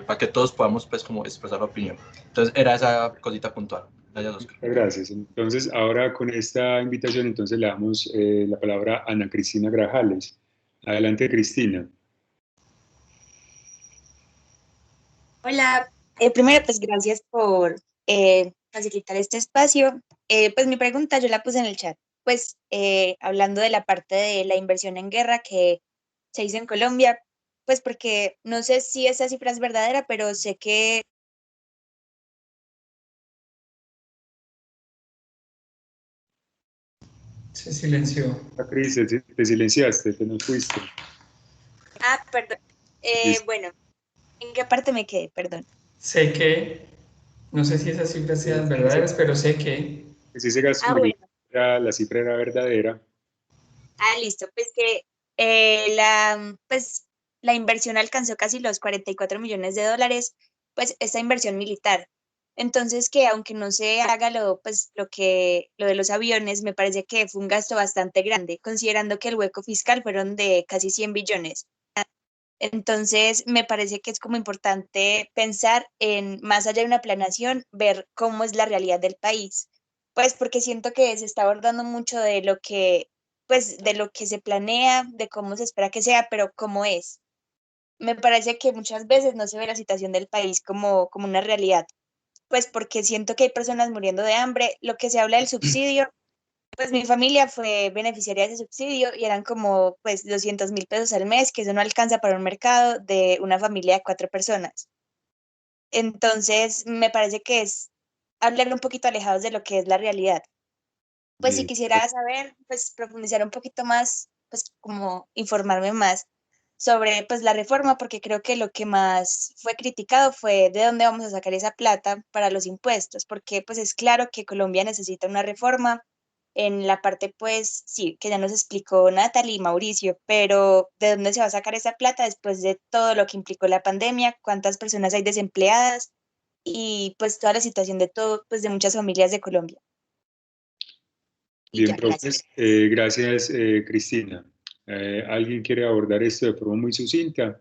para que todos podamos pues como expresar la opinión. Entonces era esa cosita puntual. Gracias, Oscar. Muchas gracias. Entonces ahora con esta invitación entonces le damos la palabra a Ana Cristina Grajales. Adelante, Cristina. Hola, primero pues gracias por facilitar este espacio. Pues mi pregunta yo la puse en el chat, pues hablando de la parte de la inversión en guerra que se hizo en Colombia, pues porque no sé si esa cifra es verdadera, pero sé que... Se silenció. Cris, te silenciaste, te nos fuiste. Ah, perdón. Bueno, ¿en qué parte me quedé? Perdón. Sé que, no sé si esas cifras sean verdaderas, pero sé que... Sí se gastó, Bueno. la cifra era verdadera. Listo, pues que pues, la inversión alcanzó casi los 44 millones de dólares, pues esta inversión militar. Entonces que aunque no se haga pues lo de los aviones, me parece que fue un gasto bastante grande, considerando que el hueco fiscal fueron de casi 100 billones. Entonces, me parece que es como importante pensar en, más allá de una planeación, ver cómo es la realidad del país. Pues porque siento que se está abordando mucho de lo que, pues, de lo que se planea, de cómo se espera que sea, pero cómo es. Me parece que muchas veces no se ve la situación del país como una realidad. Pues porque siento que hay personas muriendo de hambre. Lo que se habla del subsidio, pues mi familia fue beneficiaria de ese subsidio y eran como pues 200.000 pesos al mes, que eso no alcanza para un mercado de una familia de 4 personas. Entonces, me parece que es hablar un poquito alejados de lo que es la realidad. Pues si Bien. quisiera saber, pues profundizar un poquito más, pues como informarme más sobre pues la reforma, porque creo que lo que más fue criticado fue de dónde vamos a sacar esa plata para los impuestos, porque pues es claro que Colombia necesita una reforma en la parte, pues sí, que ya nos explicó Natalie y Mauricio, pero ¿de dónde se va a sacar esa plata después de todo lo que implicó la pandemia? ¿Cuántas personas hay desempleadas? Y pues toda la situación de todo, pues de muchas familias de Colombia. Y Bien, ya, gracias. profes, gracias, Cristina. ¿Alguien quiere abordar esto de forma muy sucinta?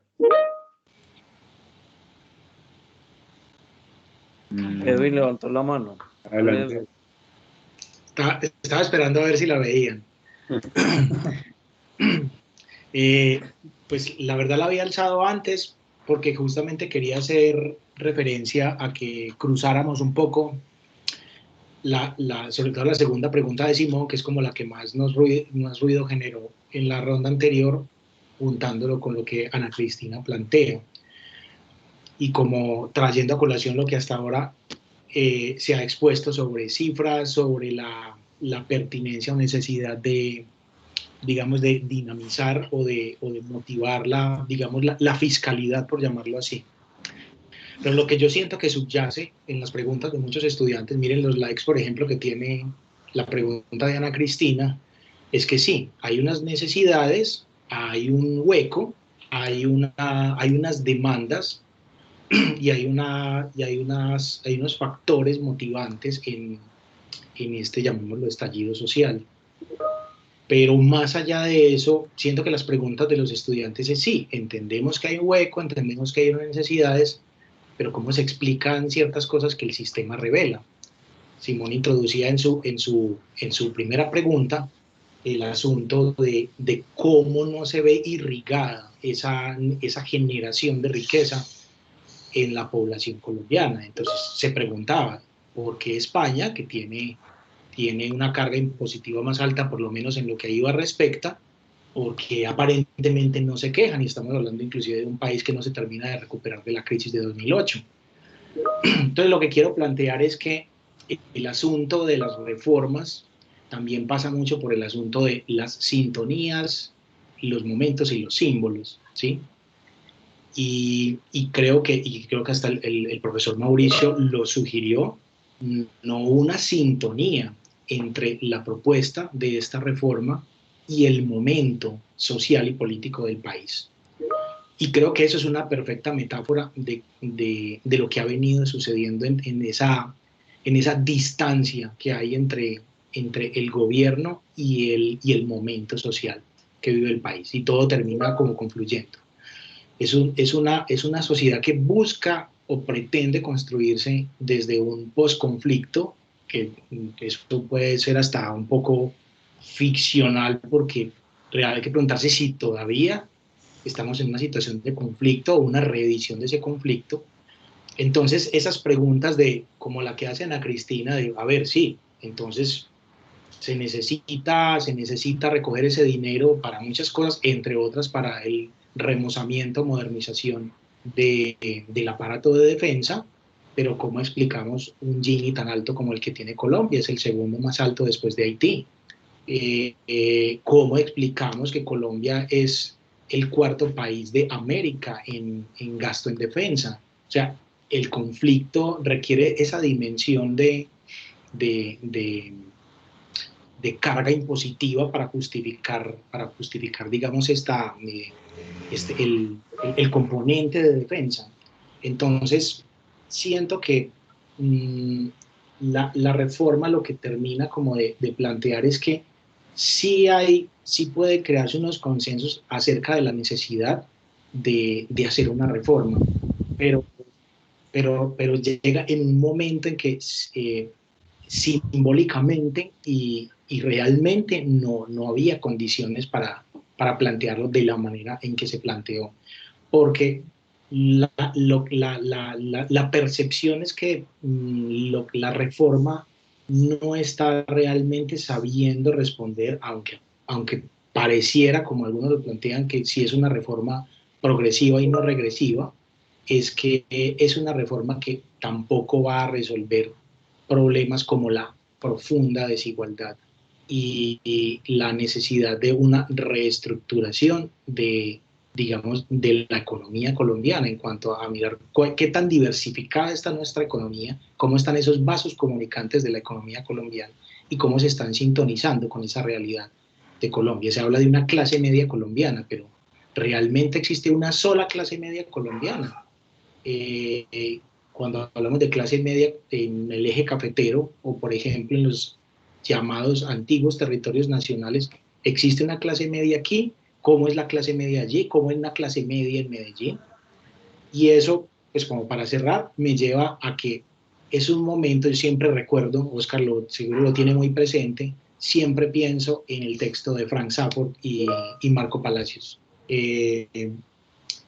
Edwin levantó la mano. Adelante. Estaba esperando a ver si la veían. Pues la verdad la había alzado antes porque justamente quería hacer referencia a que cruzáramos un poco sobre todo la segunda pregunta de Simón, que es como la que más ruido generó en la ronda anterior, juntándolo con lo que Ana Cristina plantea. Y como trayendo a colación lo que hasta ahora se ha expuesto sobre cifras, sobre la pertinencia o necesidad de, digamos, de dinamizar o de motivar la fiscalidad, por llamarlo así. Pero lo que yo siento que subyace en las preguntas de muchos estudiantes, miren los likes, por ejemplo, que tiene la pregunta de Ana Cristina, es que sí, hay unas necesidades, hay un hueco, hay unas demandas y hay unos factores motivantes en este, llamémoslo, estallido social. Pero más allá de eso, siento que las preguntas de los estudiantes es sí, entendemos que hay un hueco, entendemos que hay unas necesidades, pero cómo se explican ciertas cosas que el sistema revela. Simón introducía en su primera pregunta el asunto de cómo no se ve irrigada esa generación de riqueza en la población colombiana. Entonces se preguntaba, ¿por qué España, que tiene una carga impositiva más alta, por lo menos en lo que a IVA respecta, porque aparentemente no se quejan? Y estamos hablando inclusive de un país que no se termina de recuperar de la crisis de 2008. Entonces lo que quiero plantear es que el asunto de las reformas también pasa mucho por el asunto de las sintonías, los momentos y los símbolos, ¿sí? Y creo que hasta el profesor Mauricio lo sugirió, no una sintonía entre la propuesta de esta reforma y el momento social y político del país. Y creo que eso es una perfecta metáfora de lo que ha venido sucediendo en esa distancia que hay entre el gobierno y el momento social que vive el país. Y todo termina como confluyendo. Es una sociedad que busca o pretende construirse desde un posconflicto, que eso puede ser hasta un poco ficcional, porque hay que preguntarse si todavía estamos en una situación de conflicto o una reedición de ese conflicto. Entonces, esas preguntas como la que hace Ana Cristina, de, a ver, sí, entonces se necesita recoger ese dinero para muchas cosas, entre otras para el remozamiento, modernización del aparato de defensa, pero ¿cómo explicamos un Gini tan alto como el que tiene Colombia? Es el segundo más alto después de Haití. ¿Cómo explicamos que Colombia es el cuarto país de América en gasto en defensa? O sea, el conflicto requiere esa dimensión de carga impositiva para justificar, digamos, el componente de defensa. Entonces, siento que la reforma lo que termina como de plantear es que sí puede crearse unos consensos acerca de la necesidad de hacer una reforma, pero llega en un momento en que simbólicamente y realmente no había condiciones para plantearlo de la manera en que se planteó, porque la percepción es que la reforma no está realmente sabiendo responder, aunque pareciera, como algunos lo plantean, que si es una reforma progresiva y no regresiva, es que es una reforma que tampoco va a resolver problemas como la profunda desigualdad y la necesidad de una reestructuración digamos, de la economía colombiana, en cuanto a mirar qué tan diversificada está nuestra economía, cómo están esos vasos comunicantes de la economía colombiana y cómo se están sintonizando con esa realidad de Colombia. Se habla de una clase media colombiana, pero ¿realmente existe una sola clase media colombiana? Cuando hablamos de clase media en el eje cafetero o, por ejemplo, en los llamados antiguos territorios nacionales, ¿existe una clase media aquí? ¿Cómo es la clase media allí? ¿Cómo es la clase media en Medellín? Y eso, pues como para cerrar, me lleva a que es un momento, yo siempre recuerdo, Oscar seguro lo tiene muy presente, siempre pienso en el texto de Frank Zapport y Marco Palacios.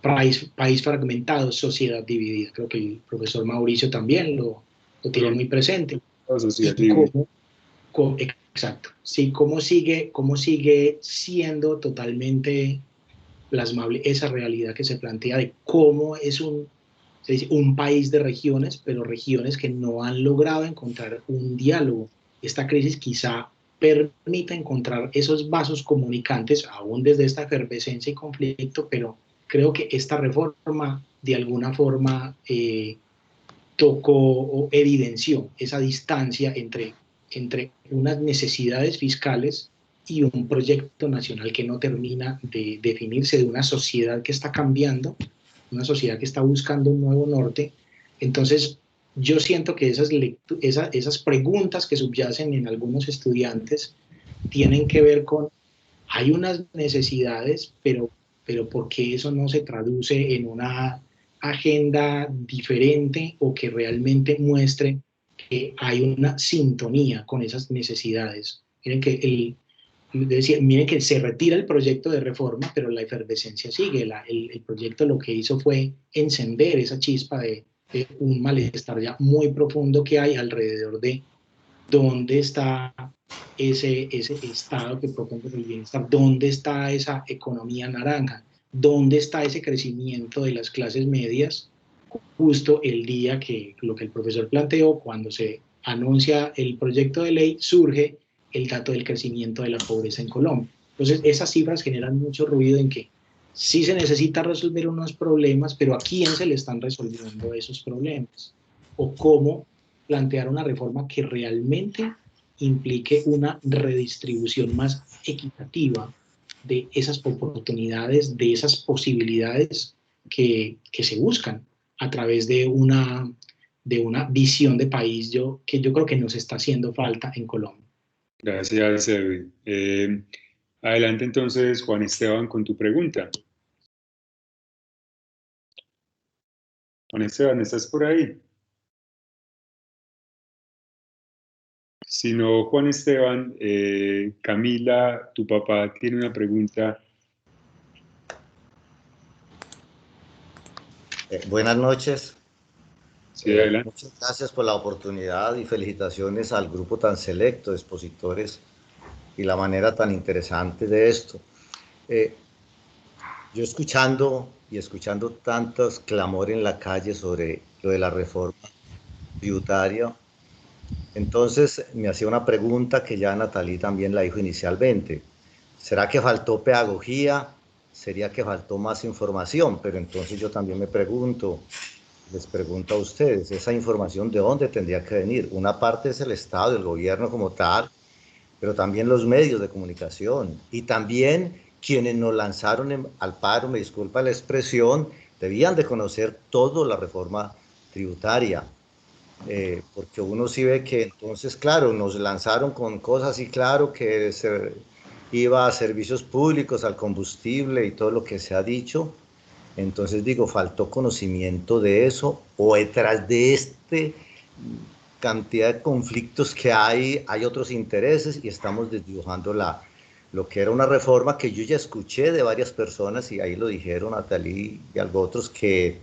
País fragmentado, sociedad dividida. Creo que el profesor Mauricio también lo tiene muy presente. Exacto. Sí, cómo sigue siendo totalmente plasmable esa realidad que se plantea de cómo es un país de regiones, pero regiones que no han logrado encontrar un diálogo. Esta crisis quizá permita encontrar esos vasos comunicantes, aún desde esta efervescencia y conflicto, pero creo que esta reforma de alguna forma tocó o evidenció esa distancia entre unas necesidades fiscales y un proyecto nacional que no termina de definirse, de una sociedad que está cambiando, una sociedad que está buscando un nuevo norte. Entonces, yo siento que esas preguntas que subyacen en algunos estudiantes tienen que ver con, hay unas necesidades, pero ¿por qué eso no se traduce en una agenda diferente o que realmente muestre que hay una sintonía con esas necesidades. Miren que se retira el proyecto de reforma, pero la efervescencia sigue. El proyecto lo que hizo fue encender esa chispa de un malestar ya muy profundo que hay alrededor de dónde está ese estado que propone el bienestar, dónde está esa economía naranja, dónde está ese crecimiento de las clases medias, justo el día que lo que el profesor planteó, cuando se anuncia el proyecto de ley, surge el dato del crecimiento de la pobreza en Colombia. Entonces, esas cifras generan mucho ruido en que sí se necesita resolver unos problemas, pero ¿a quién se le están resolviendo esos problemas? O cómo plantear una reforma que realmente implique una redistribución más equitativa de esas oportunidades, de esas posibilidades que se buscan a través de una visión de país que yo creo que nos está haciendo falta en Colombia. Gracias, Edwin. Adelante entonces, Juan Esteban, con tu pregunta. Juan Esteban, ¿estás por ahí? Si no, Juan Esteban, Camila, tu papá tiene una pregunta. Buenas noches. Sí, adelante. Muchas gracias por la oportunidad y felicitaciones al grupo tan selecto de expositores y la manera tan interesante de esto. Yo escuchando tantos clamor en la calle sobre lo de la reforma tributaria, entonces me hacía una pregunta que ya Natalie también la dijo inicialmente. ¿Será que faltó pedagogía? ¿Sería que faltó más información? Pero entonces yo también les pregunto a ustedes, ¿esa información de dónde tendría que venir? Una parte es el Estado, el gobierno como tal, pero también los medios de comunicación y también quienes nos lanzaron al paro, me disculpa la expresión, debían de conocer toda la reforma tributaria, porque uno sí ve que entonces, claro, nos lanzaron con cosas y claro que se iba a servicios públicos, al combustible y todo lo que se ha dicho. Entonces digo, faltó conocimiento de eso, o detrás de este cantidad de conflictos que hay otros intereses y estamos desdibujando lo que era una reforma que yo ya escuché de varias personas y ahí lo dijeron Natalie y algo otros, que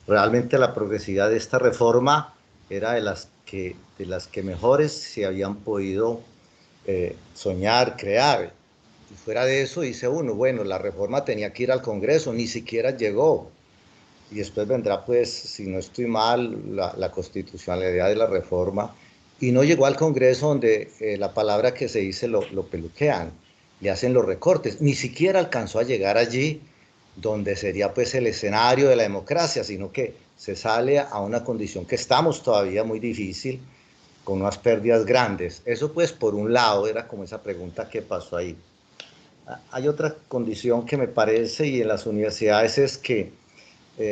realmente la progresividad de esta reforma era de las que mejores se habían podido soñar, crear. Y fuera de eso dice uno, bueno, la reforma tenía que ir al Congreso, ni siquiera llegó. Y después vendrá, pues, si no estoy mal, la constitucionalidad de la reforma. Y no llegó al Congreso donde la palabra que se dice lo peluquean, le hacen los recortes. Ni siquiera alcanzó a llegar allí donde sería pues el escenario de la democracia, sino que se sale a una condición que estamos todavía muy difícil, con unas pérdidas grandes. Eso pues por un lado era como esa pregunta que pasó ahí. Hay otra condición que me parece y en las universidades es que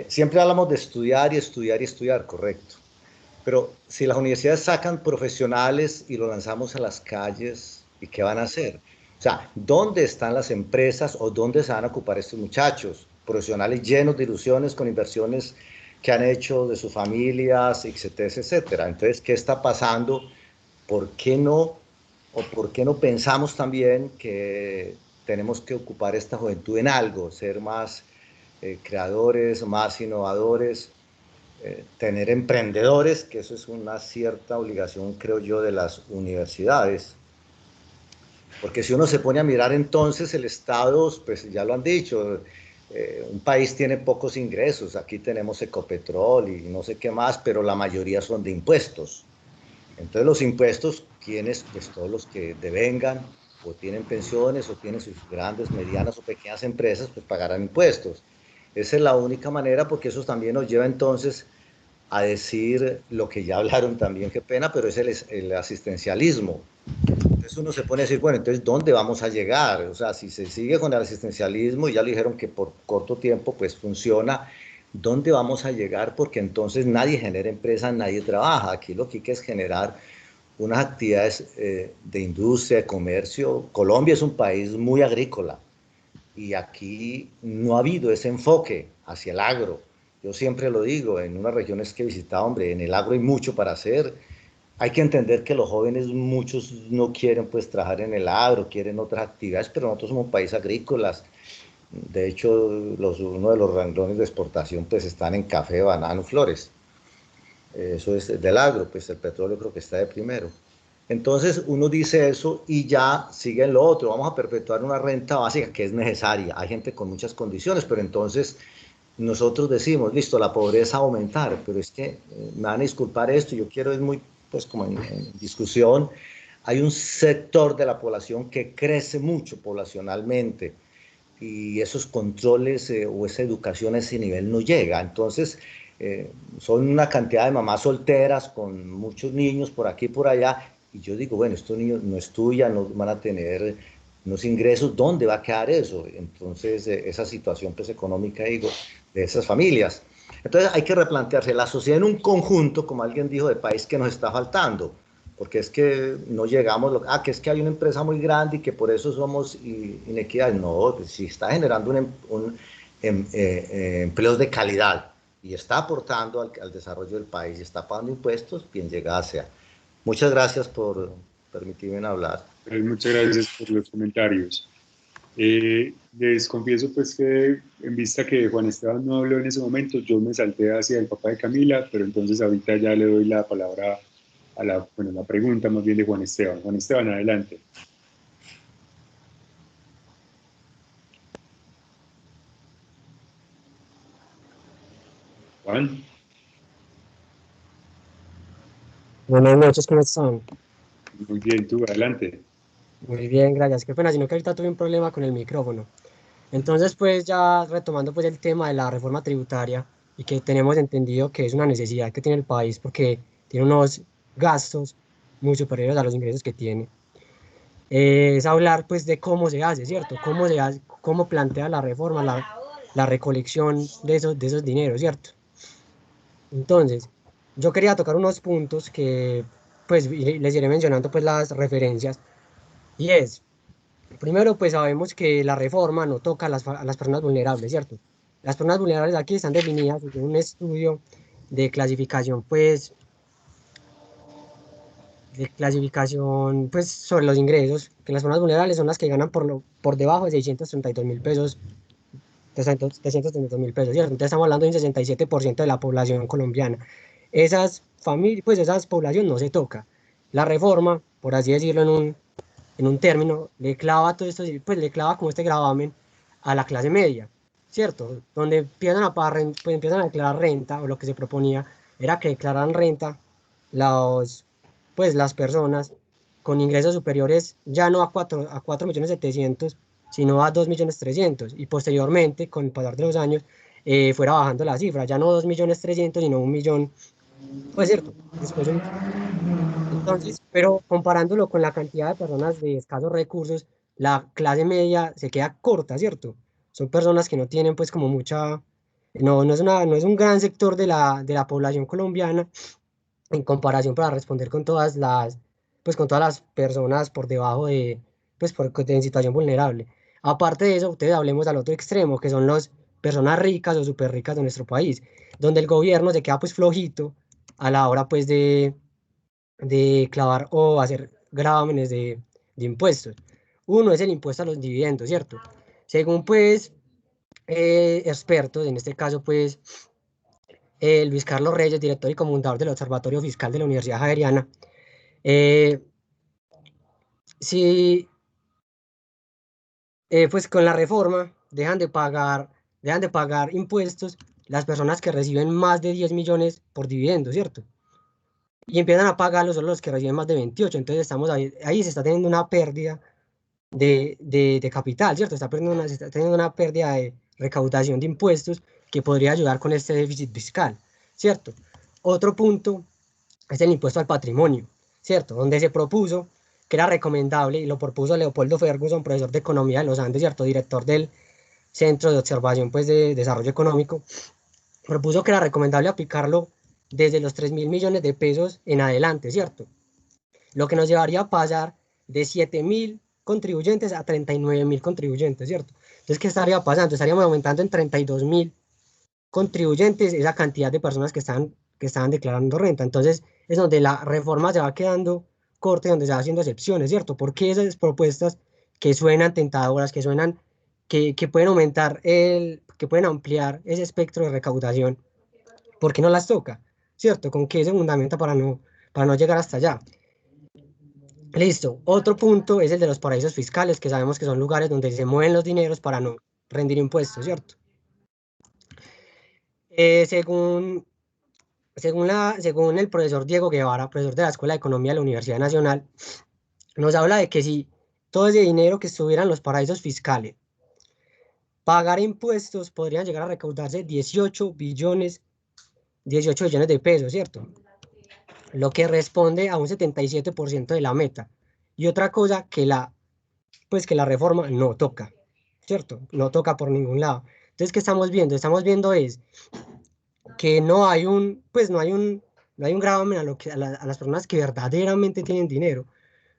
siempre hablamos de estudiar y estudiar y estudiar, correcto. Pero si las universidades sacan profesionales y lo lanzamos a las calles, ¿y qué van a hacer? O sea, ¿dónde están las empresas o dónde se van a ocupar estos muchachos? Profesionales llenos de ilusiones, con inversiones que han hecho de sus familias, etcétera, etcétera. Entonces, ¿qué está pasando? ¿Por qué no pensamos también que tenemos que ocupar esta juventud en algo, ser más creadores, más innovadores, tener emprendedores, que eso es una cierta obligación, creo yo, de las universidades? Porque si uno se pone a mirar entonces el Estado, pues ya lo han dicho, un país tiene pocos ingresos, aquí tenemos Ecopetrol y no sé qué más, pero la mayoría son de impuestos. Entonces los impuestos, ¿quiénes? Pues todos los que devengan o tienen pensiones o tienen sus grandes, medianas o pequeñas empresas, pues pagarán impuestos. Esa es la única manera, porque eso también nos lleva entonces a decir lo que ya hablaron también, qué pena, pero es el asistencialismo. Entonces uno se pone a decir, bueno, entonces ¿dónde vamos a llegar? O sea, si se sigue con el asistencialismo, y ya lo dijeron que por corto tiempo pues funciona, ¿dónde vamos a llegar? Porque entonces nadie genera empresas, nadie trabaja. Aquí lo que hay que es generar unas actividades de industria, de comercio. Colombia es un país muy agrícola y aquí no ha habido ese enfoque hacia el agro. Yo siempre lo digo, en unas regiones que he visitado, hombre, en el agro hay mucho para hacer, hay que entender que los jóvenes, muchos no quieren pues trabajar en el agro, quieren otras actividades, pero nosotros somos un país agrícola. De hecho, uno de los renglones de exportación pues están en café, banano, flores. Eso es del agro, pues el petróleo creo que está de primero. Entonces uno dice eso y ya sigue en lo otro. Vamos a perpetuar una renta básica que es necesaria. Hay gente con muchas condiciones, pero entonces nosotros decimos, listo, la pobreza va a aumentar, pero es que me van a disculpar esto, yo quiero, es muy, pues como en discusión, hay un sector de la población que crece mucho poblacionalmente y esos controles o esa educación a ese nivel no llega. Entonces, son una cantidad de mamás solteras con muchos niños por aquí y por allá, y yo digo, bueno, estos niños no estudian, no van a tener unos ingresos, ¿dónde va a quedar eso? Entonces, esa situación pues, económica, digo, de esas familias. Entonces, hay que replantearse la sociedad en un conjunto, como alguien dijo, de país que nos está faltando, porque es que no llegamos, que es que hay una empresa muy grande y que por eso somos inequidad. No, pues, si está generando empleos de calidad y está aportando al desarrollo del país y está pagando impuestos, bien llegada sea. Muchas gracias por permitirme hablar. Muchas gracias por los comentarios. Les confieso pues que en vista que Juan Esteban no habló en ese momento, yo me salté hacia el papá de Camila, pero entonces ahorita ya le doy la palabra a la pregunta más bien de Juan Esteban. Juan Esteban, adelante. Juan. Buenas noches, ¿cómo están? Muy bien, tú, adelante. Muy bien, gracias. Qué pena, sino que ahorita tuve un problema con el micrófono. Entonces, pues ya retomando pues el tema de la reforma tributaria y que tenemos entendido que es una necesidad que tiene el país porque tiene unos gastos muy superiores a los ingresos que tiene. Es hablar pues de cómo se hace, ¿cierto? Cómo se hace, cómo plantea la reforma, la recolección de esos dineros, ¿cierto? Entonces, yo quería tocar unos puntos que pues les iré mencionando pues las referencias y es, primero pues sabemos que la reforma no toca a las personas vulnerables, ¿cierto? Las personas vulnerables aquí están definidas en un estudio de clasificación pues sobre los ingresos, que las personas vulnerables son las que ganan por debajo de 632.000 pesos, 332.000 pesos, ¿cierto? Entonces estamos hablando de un 67% de la población colombiana. Esas familias, pues esas población no se toca. La reforma, por así decirlo en un término, le clava todo esto, pues le clava como este gravamen a la clase media, ¿cierto? Donde empiezan a pagar, pues empiezan a declarar renta, o lo que se proponía era que declararan renta pues las personas con ingresos superiores ya no a 4.700.000, sino a 2.300.000, y posteriormente, con el pasar de los años, fuera bajando la cifra, ya no 2.300.000, sino 1.000.000, pues cierto, después entonces, pero comparándolo con la cantidad de personas de escasos recursos, la clase media se queda corta, ¿cierto? Son personas que no tienen pues como mucha, no es un gran sector de la población colombiana en comparación para responder con todas las personas por debajo en situación vulnerable. Aparte de eso, ustedes hablemos al otro extremo, que son las personas ricas o súper ricas de nuestro país, donde el gobierno se queda pues flojito a la hora pues de clavar o hacer gravámenes de impuestos. Uno es el impuesto a los dividendos, ¿cierto? Según pues expertos, en este caso pues Luis Carlos Reyes, director y comundador del Observatorio Fiscal de la Universidad Javeriana, si pues con la reforma dejan de pagar impuestos las personas que reciben más de 10 millones por dividendos, ¿cierto? Y empiezan a pagarlos solo los que reciben más de 28, entonces estamos ahí se está teniendo una pérdida de capital, ¿cierto? Se está teniendo una pérdida de recaudación de impuestos que podría ayudar con este déficit fiscal, ¿cierto? Otro punto es el impuesto al patrimonio, ¿cierto? Donde se propuso que era recomendable, y lo propuso Leopoldo Ferguson, profesor de Economía de los Andes, ¿cierto? Director del Centro de Observación pues, de Desarrollo Económico, propuso que era recomendable aplicarlo desde los 3.000 millones de pesos en adelante, ¿cierto? Lo que nos llevaría a pasar de 7.000 contribuyentes a 39.000 contribuyentes, ¿cierto? Entonces, ¿qué estaría pasando? Estaríamos aumentando en 32.000 contribuyentes esa cantidad de personas que están que estaban declarando renta. Entonces es donde la reforma se va quedando corta y donde se va haciendo excepciones, ¿cierto? Porque esas propuestas que suenan tentadoras, que suenan, que pueden aumentar que pueden ampliar ese espectro de recaudación, ¿por qué no las toca? ¿Cierto? ¿Con qué se fundamenta para no llegar hasta allá? Listo. Otro punto es el de los paraísos fiscales, que sabemos que son lugares donde se mueven los dineros para no rendir impuestos, ¿cierto? Según el profesor Diego Guevara, profesor de la Escuela de Economía de la Universidad Nacional, nos habla de que si todo ese dinero que estuviera en los paraísos fiscales pagar impuestos, podrían llegar a recaudarse 18 billones de pesos, ¿cierto? Lo que responde a un 77% de la meta. Y otra cosa que la reforma no toca, ¿cierto? No toca por ningún lado. Entonces, ¿qué estamos viendo? Estamos viendo es que no hay un gravamen a las personas que verdaderamente tienen dinero,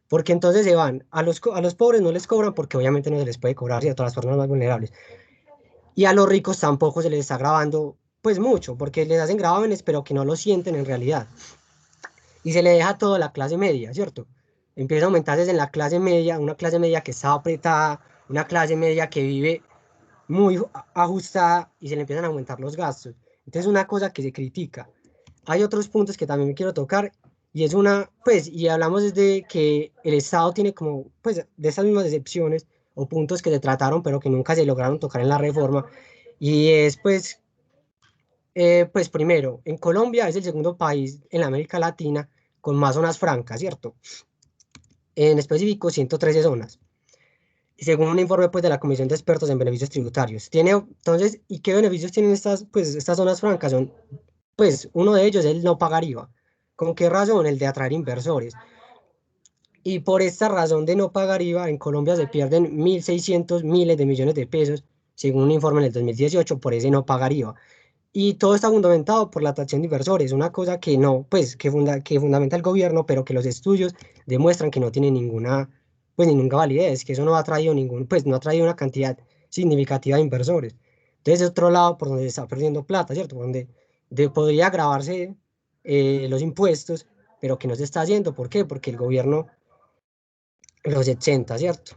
porque entonces se van, a los pobres no les cobran porque obviamente no se les puede cobrar, ¿cierto? A las personas más vulnerables. Y a los ricos tampoco se les está grabando, pues mucho, porque les hacen gravámenes, pero que no lo sienten en realidad. Y se le deja todo a la clase media, ¿cierto? Empieza a aumentarse en la clase media, una clase media que está apretada, una clase media que vive muy ajustada y se le empiezan a aumentar los gastos. Entonces, una cosa que se critica. Hay otros puntos que también me quiero tocar y es y hablamos desde que el Estado tiene como, pues, de esas mismas excepciones o puntos que se trataron pero que nunca se lograron tocar en la reforma y es, pues, primero, en Colombia es el segundo país en América Latina con más zonas francas, ¿cierto? En específico, 113 zonas. Según un informe pues, de la Comisión de Expertos en Beneficios Tributarios. Entonces, ¿y qué beneficios tienen estas zonas francas? Pues uno de ellos es el no pagar IVA. ¿Con qué razón? El de atraer inversores. Y por esta razón de no pagar IVA, en Colombia se pierden 1.600 miles de millones de pesos, según un informe en el 2018, por ese no pagar IVA. Y todo está fundamentado por la atracción de inversores, una cosa que no, pues, que fundamenta el gobierno, pero que los estudios demuestran que no tiene ninguna validez, que eso no ha traído no ha traído una cantidad significativa de inversores. Entonces, es otro lado por donde se está perdiendo plata, ¿cierto? Donde podría grabarse los impuestos, pero que no se está haciendo. ¿Por qué? Porque el gobierno los exenta, ¿cierto?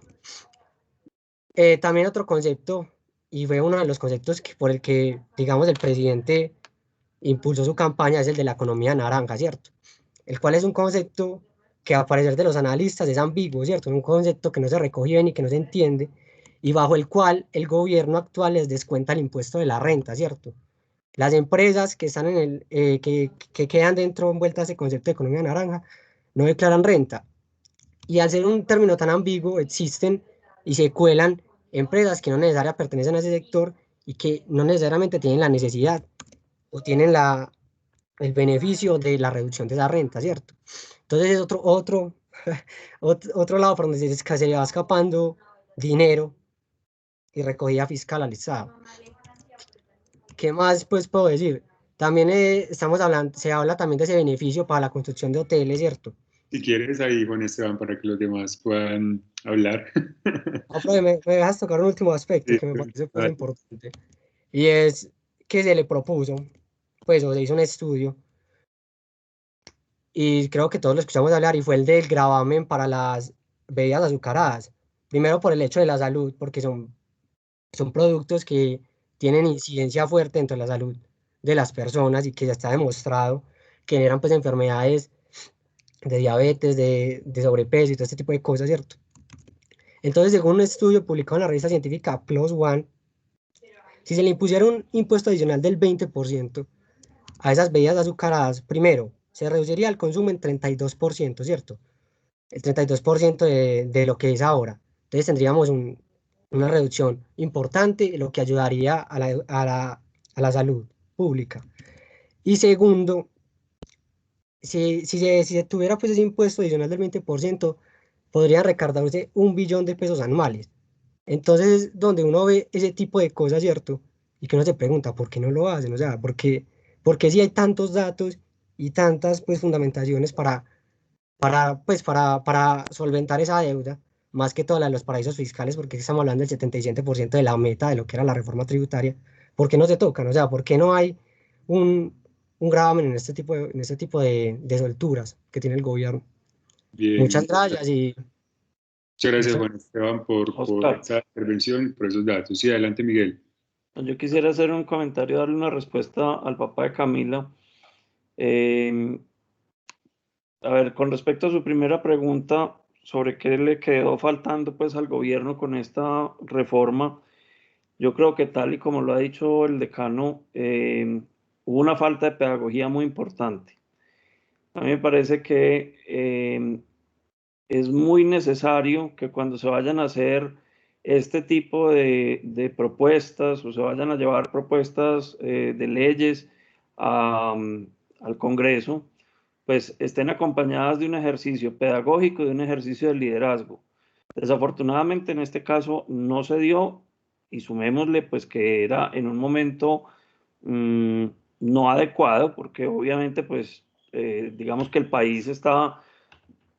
También otro concepto, y fue uno de los conceptos por el que, digamos, el presidente impulsó su campaña, es el de la economía naranja, ¿cierto? El cual es un concepto que a parecer de los analistas es ambiguo, ¿cierto? Un concepto que no se recoge bien y que no se entiende, y bajo el cual el gobierno actual les descuenta el impuesto de la renta, ¿cierto? Las empresas que están que quedan dentro envueltas de ese concepto de economía naranja no declaran renta. Y al ser un término tan ambiguo, existen y se cuelan empresas que no necesariamente pertenecen a ese sector y que no necesariamente tienen la necesidad o tienen el beneficio de la reducción de esa renta, ¿cierto? Entonces es otro lado por donde se va escapando dinero y recogida fiscal al Estado. ¿Qué más pues puedo decir? También se habla también de ese beneficio para la construcción de hoteles, ¿cierto? Si quieres ahí, Juan Esteban, para que los demás puedan hablar. Me dejas tocar un último aspecto que me parece pues, importante, y es que se le propuso, pues, o se hizo un estudio, y creo que todos lo escuchamos hablar, y fue el del gravamen para las bebidas azucaradas. Primero por el hecho de la salud, porque son productos que tienen incidencia fuerte dentro de la salud de las personas y que ya está demostrado que generan pues enfermedades de diabetes, de sobrepeso y todo este tipo de cosas, ¿cierto? Entonces, según un estudio publicado en la revista científica PLOS ONE, si se le impusiera un impuesto adicional del 20% a esas bebidas azucaradas, primero, se reduciría el consumo en 32%, ¿cierto? El 32% de lo que es ahora. Entonces tendríamos una reducción importante, lo que ayudaría a la salud pública. Y segundo, si se tuviera pues ese impuesto adicional del 20%, podrían recargarse 1 billón de pesos anuales. Entonces, donde uno ve ese tipo de cosas, ¿cierto? Y que uno se pregunta, ¿por qué no lo hacen? O sea, ¿por qué si hay tantos datos y tantas pues fundamentaciones para solventar esa deuda, más que toda la de los paraísos fiscales, porque estamos hablando del 77% de la meta de lo que era la reforma tributaria? ¿Por qué no se tocan? O sea, ¿por qué no hay un un gravamen en este tipo de solturas que tiene el gobierno. Bien. Muchas gracias y... Muchas gracias, Juan Esteban, por esta intervención y por esos datos. Sí, adelante, Miguel. Yo quisiera hacer un comentario, darle una respuesta al papá de Camila. A ver, con respecto a su primera pregunta sobre qué le quedó faltando pues al gobierno con esta reforma, yo creo que tal y como lo ha dicho el decano, hubo una falta de pedagogía muy importante. A mí me parece que es muy necesario que cuando se vayan a hacer este tipo de propuestas o se vayan a llevar propuestas de leyes al Congreso, pues estén acompañadas de un ejercicio pedagógico y de un ejercicio de liderazgo. Desafortunadamente en este caso no se dio y sumémosle pues que era en un momento no adecuado porque obviamente pues digamos que el país estaba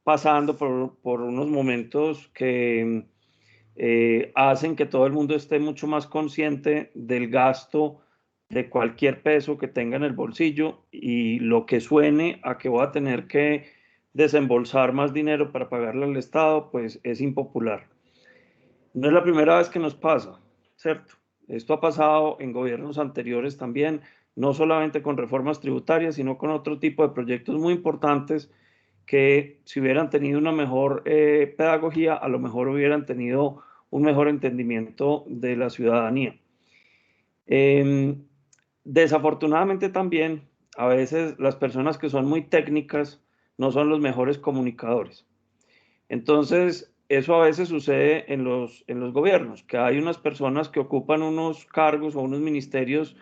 pasando por unos momentos que hacen que todo el mundo esté mucho más consciente del gasto de cualquier peso que tenga en el bolsillo y lo que suene a que voy a tener que desembolsar más dinero para pagarle al Estado, pues es impopular. No es la primera vez que nos pasa, ¿cierto? Esto ha pasado en gobiernos anteriores también, no solamente con reformas tributarias, sino con otro tipo de proyectos muy importantes que si hubieran tenido una mejor pedagogía, a lo mejor hubieran tenido un mejor entendimiento de la ciudadanía. Desafortunadamente también, a veces las personas que son muy técnicas no son los mejores comunicadores. Entonces, eso a veces sucede en los gobiernos, que hay unas personas que ocupan unos cargos o unos ministerios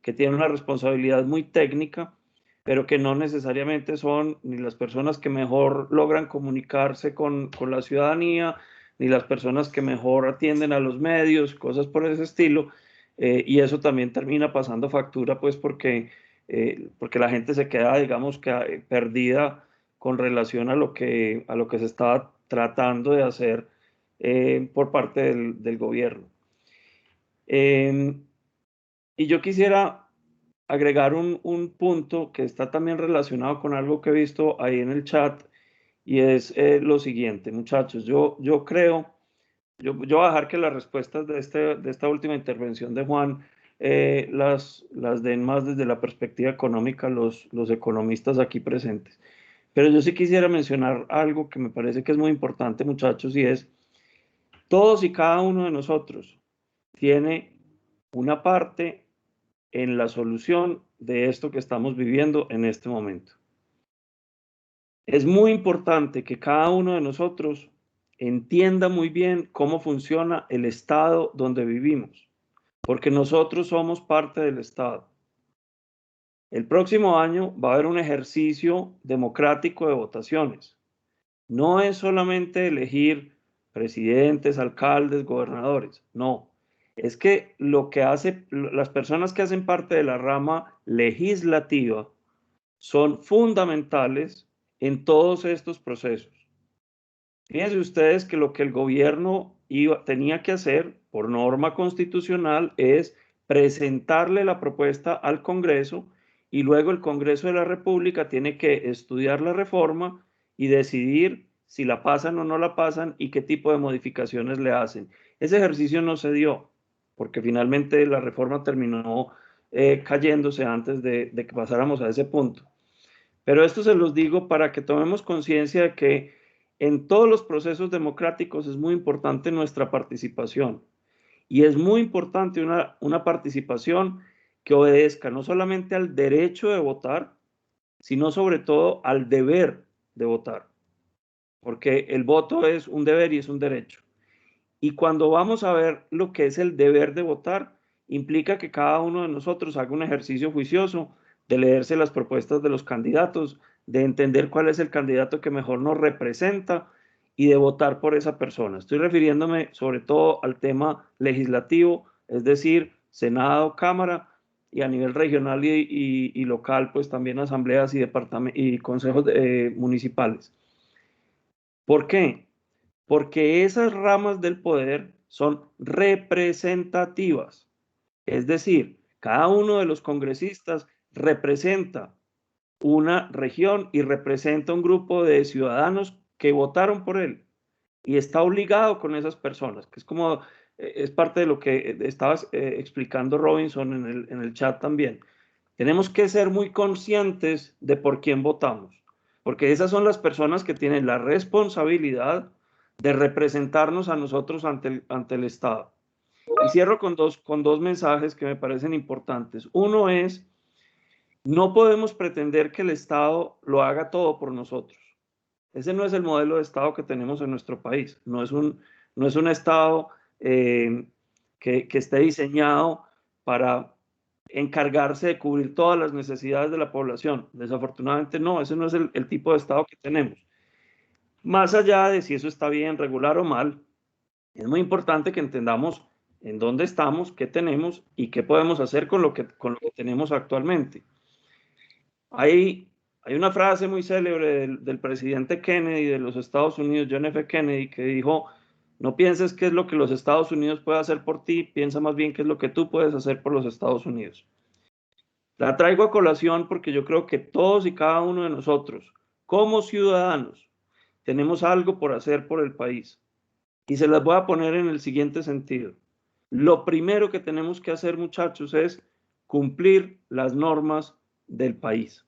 que tienen una responsabilidad muy técnica, pero que no necesariamente son ni las personas que mejor logran comunicarse con la ciudadanía, ni las personas que mejor atienden a los medios, cosas por ese estilo, y eso también termina pasando factura, pues porque la gente se queda, digamos, que perdida con relación a lo que se estaba tratando de hacer por parte del gobierno. Y yo quisiera agregar un punto que está también relacionado con algo que he visto ahí en el chat, y es lo siguiente, muchachos. Yo creo, yo voy a dejar que las respuestas de esta última intervención de Juan las den más desde la perspectiva económica los economistas aquí presentes. Pero yo sí quisiera mencionar algo que me parece que es muy importante, muchachos, y es todos y cada uno de nosotros tiene una parte en la solución de esto que estamos viviendo en este momento. Es muy importante que cada uno de nosotros entienda muy bien cómo funciona el Estado donde vivimos, porque nosotros somos parte del Estado. El próximo año va a haber un ejercicio democrático de votaciones. No es solamente elegir presidentes, alcaldes, gobernadores, no. Es que lo que las personas que hacen parte de la rama legislativa son fundamentales en todos estos procesos. Fíjense ustedes que lo que el gobierno tenía que hacer por norma constitucional es presentarle la propuesta al Congreso y luego el Congreso de la República tiene que estudiar la reforma y decidir si la pasan o no la pasan y qué tipo de modificaciones le hacen. Ese ejercicio no se dio porque finalmente la reforma terminó cayéndose antes de que pasáramos a ese punto. Pero esto se los digo para que tomemos conciencia de que en todos los procesos democráticos es muy importante nuestra participación y es muy importante una participación que obedezca no solamente al derecho de votar, sino sobre todo al deber de votar, porque el voto es un deber y es un derecho. Y cuando vamos a ver lo que es el deber de votar, implica que cada uno de nosotros haga un ejercicio juicioso de leerse las propuestas de los candidatos, de entender cuál es el candidato que mejor nos representa y de votar por esa persona. Estoy refiriéndome sobre todo al tema legislativo, es decir, Senado, Cámara y a nivel regional y local, pues también asambleas y consejos municipales. ¿Por qué? Porque esas ramas del poder son representativas. Es decir, cada uno de los congresistas representa una región y representa un grupo de ciudadanos que votaron por él y está obligado con esas personas, que es como, es parte de lo que estabas explicando, Robinson, en el chat también. Tenemos que ser muy conscientes de por quién votamos, porque esas son las personas que tienen la responsabilidad de representarnos a nosotros ante el Estado. Y cierro con dos mensajes que me parecen importantes. Uno es, no podemos pretender que el Estado lo haga todo por nosotros. Ese no es el modelo de Estado que tenemos en nuestro país. No es un Estado que esté diseñado para encargarse de cubrir todas las necesidades de la población. Desafortunadamente no, ese no es el tipo de Estado que tenemos. Más allá de si eso está bien, regular o mal, es muy importante que entendamos en dónde estamos, qué tenemos y qué podemos hacer con lo que tenemos actualmente. Hay una frase muy célebre del presidente Kennedy de los Estados Unidos, John F. Kennedy, que dijo: no pienses qué es lo que los Estados Unidos puede hacer por ti, piensa más bien qué es lo que tú puedes hacer por los Estados Unidos. La traigo a colación porque yo creo que todos y cada uno de nosotros, como ciudadanos, tenemos algo por hacer por el país. Y se las voy a poner en el siguiente sentido. Lo primero que tenemos que hacer, muchachos, es cumplir las normas del país.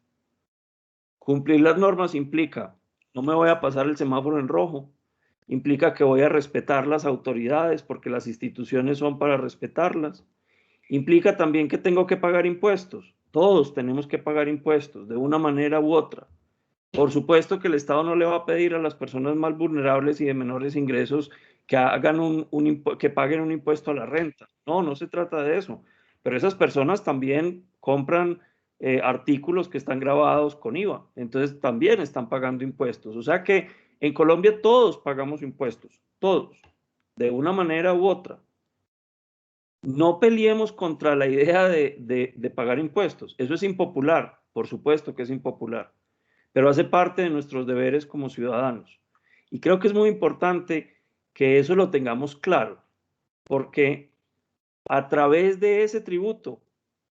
Cumplir las normas implica, no me voy a pasar el semáforo en rojo, implica que voy a respetar las autoridades porque las instituciones son para respetarlas. Implica también que tengo que pagar impuestos. Todos tenemos que pagar impuestos de una manera u otra. Por supuesto que el Estado no le va a pedir a las personas más vulnerables y de menores ingresos que hagan que paguen un impuesto a la renta. No, no se trata de eso. Pero esas personas también compran artículos que están grabados con IVA. Entonces también están pagando impuestos. O sea que en Colombia todos pagamos impuestos. Todos. De una manera u otra. No peleemos contra la idea de pagar impuestos. Eso es impopular. Por supuesto que es impopular. Pero hace parte de nuestros deberes como ciudadanos. Y creo que es muy importante que eso lo tengamos claro, porque a través de ese tributo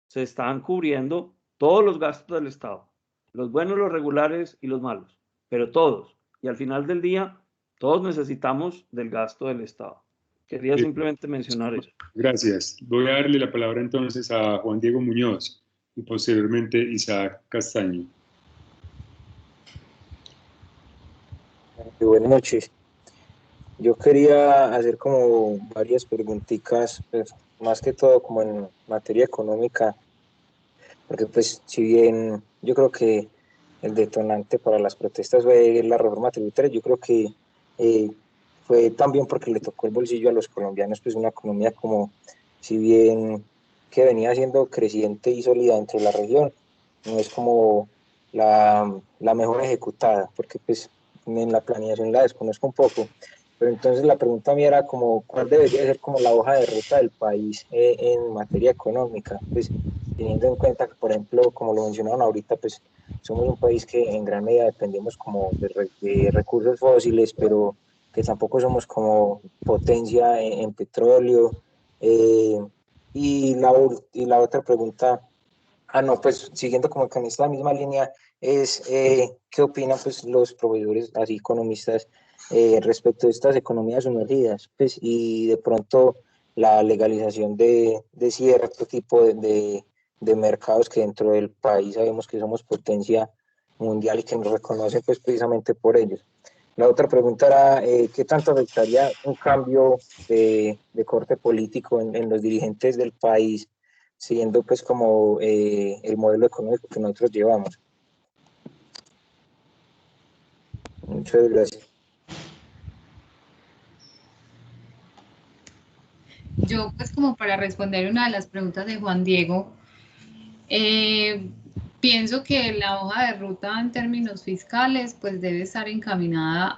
se están cubriendo todos los gastos del Estado, los buenos, los regulares y los malos, pero todos. Y al final del día, todos necesitamos del gasto del Estado. Quería simplemente mencionar eso. Gracias. Voy a darle la palabra entonces a Juan Diego Muñoz y posteriormente Isaac Castaño. Buenas noches. Yo quería hacer como varias preguntitas, pues, más que todo como en materia económica, porque pues si bien yo creo que el detonante para las protestas fue la reforma tributaria, yo creo que fue también porque le tocó el bolsillo a los colombianos, pues una economía como, si bien que venía siendo creciente y sólida dentro de la región, no es como la mejor ejecutada, porque pues en la planeación la desconozco un poco, pero entonces la pregunta mía era como cuál debería ser como la hoja de ruta del país en materia económica, pues teniendo en cuenta que, por ejemplo, como lo mencionaron ahorita, pues somos un país que en gran medida dependemos como de recursos fósiles, pero que tampoco somos como potencia en petróleo. Y la otra pregunta, no, pues siguiendo como con esta misma línea, es ¿qué opinan pues los proveedores, así economistas, respecto de estas economías sumergidas? Pues, y de pronto la legalización de cierto tipo de mercados que dentro del país sabemos que somos potencia mundial y que nos reconocen pues precisamente por ellos. La otra pregunta era, ¿qué tanto afectaría un cambio de corte político en los dirigentes del país, siguiendo pues como el modelo económico que nosotros llevamos? Muchas gracias. Yo, pues como para responder una de las preguntas de Juan Diego, pienso que la hoja de ruta en términos fiscales pues debe estar encaminada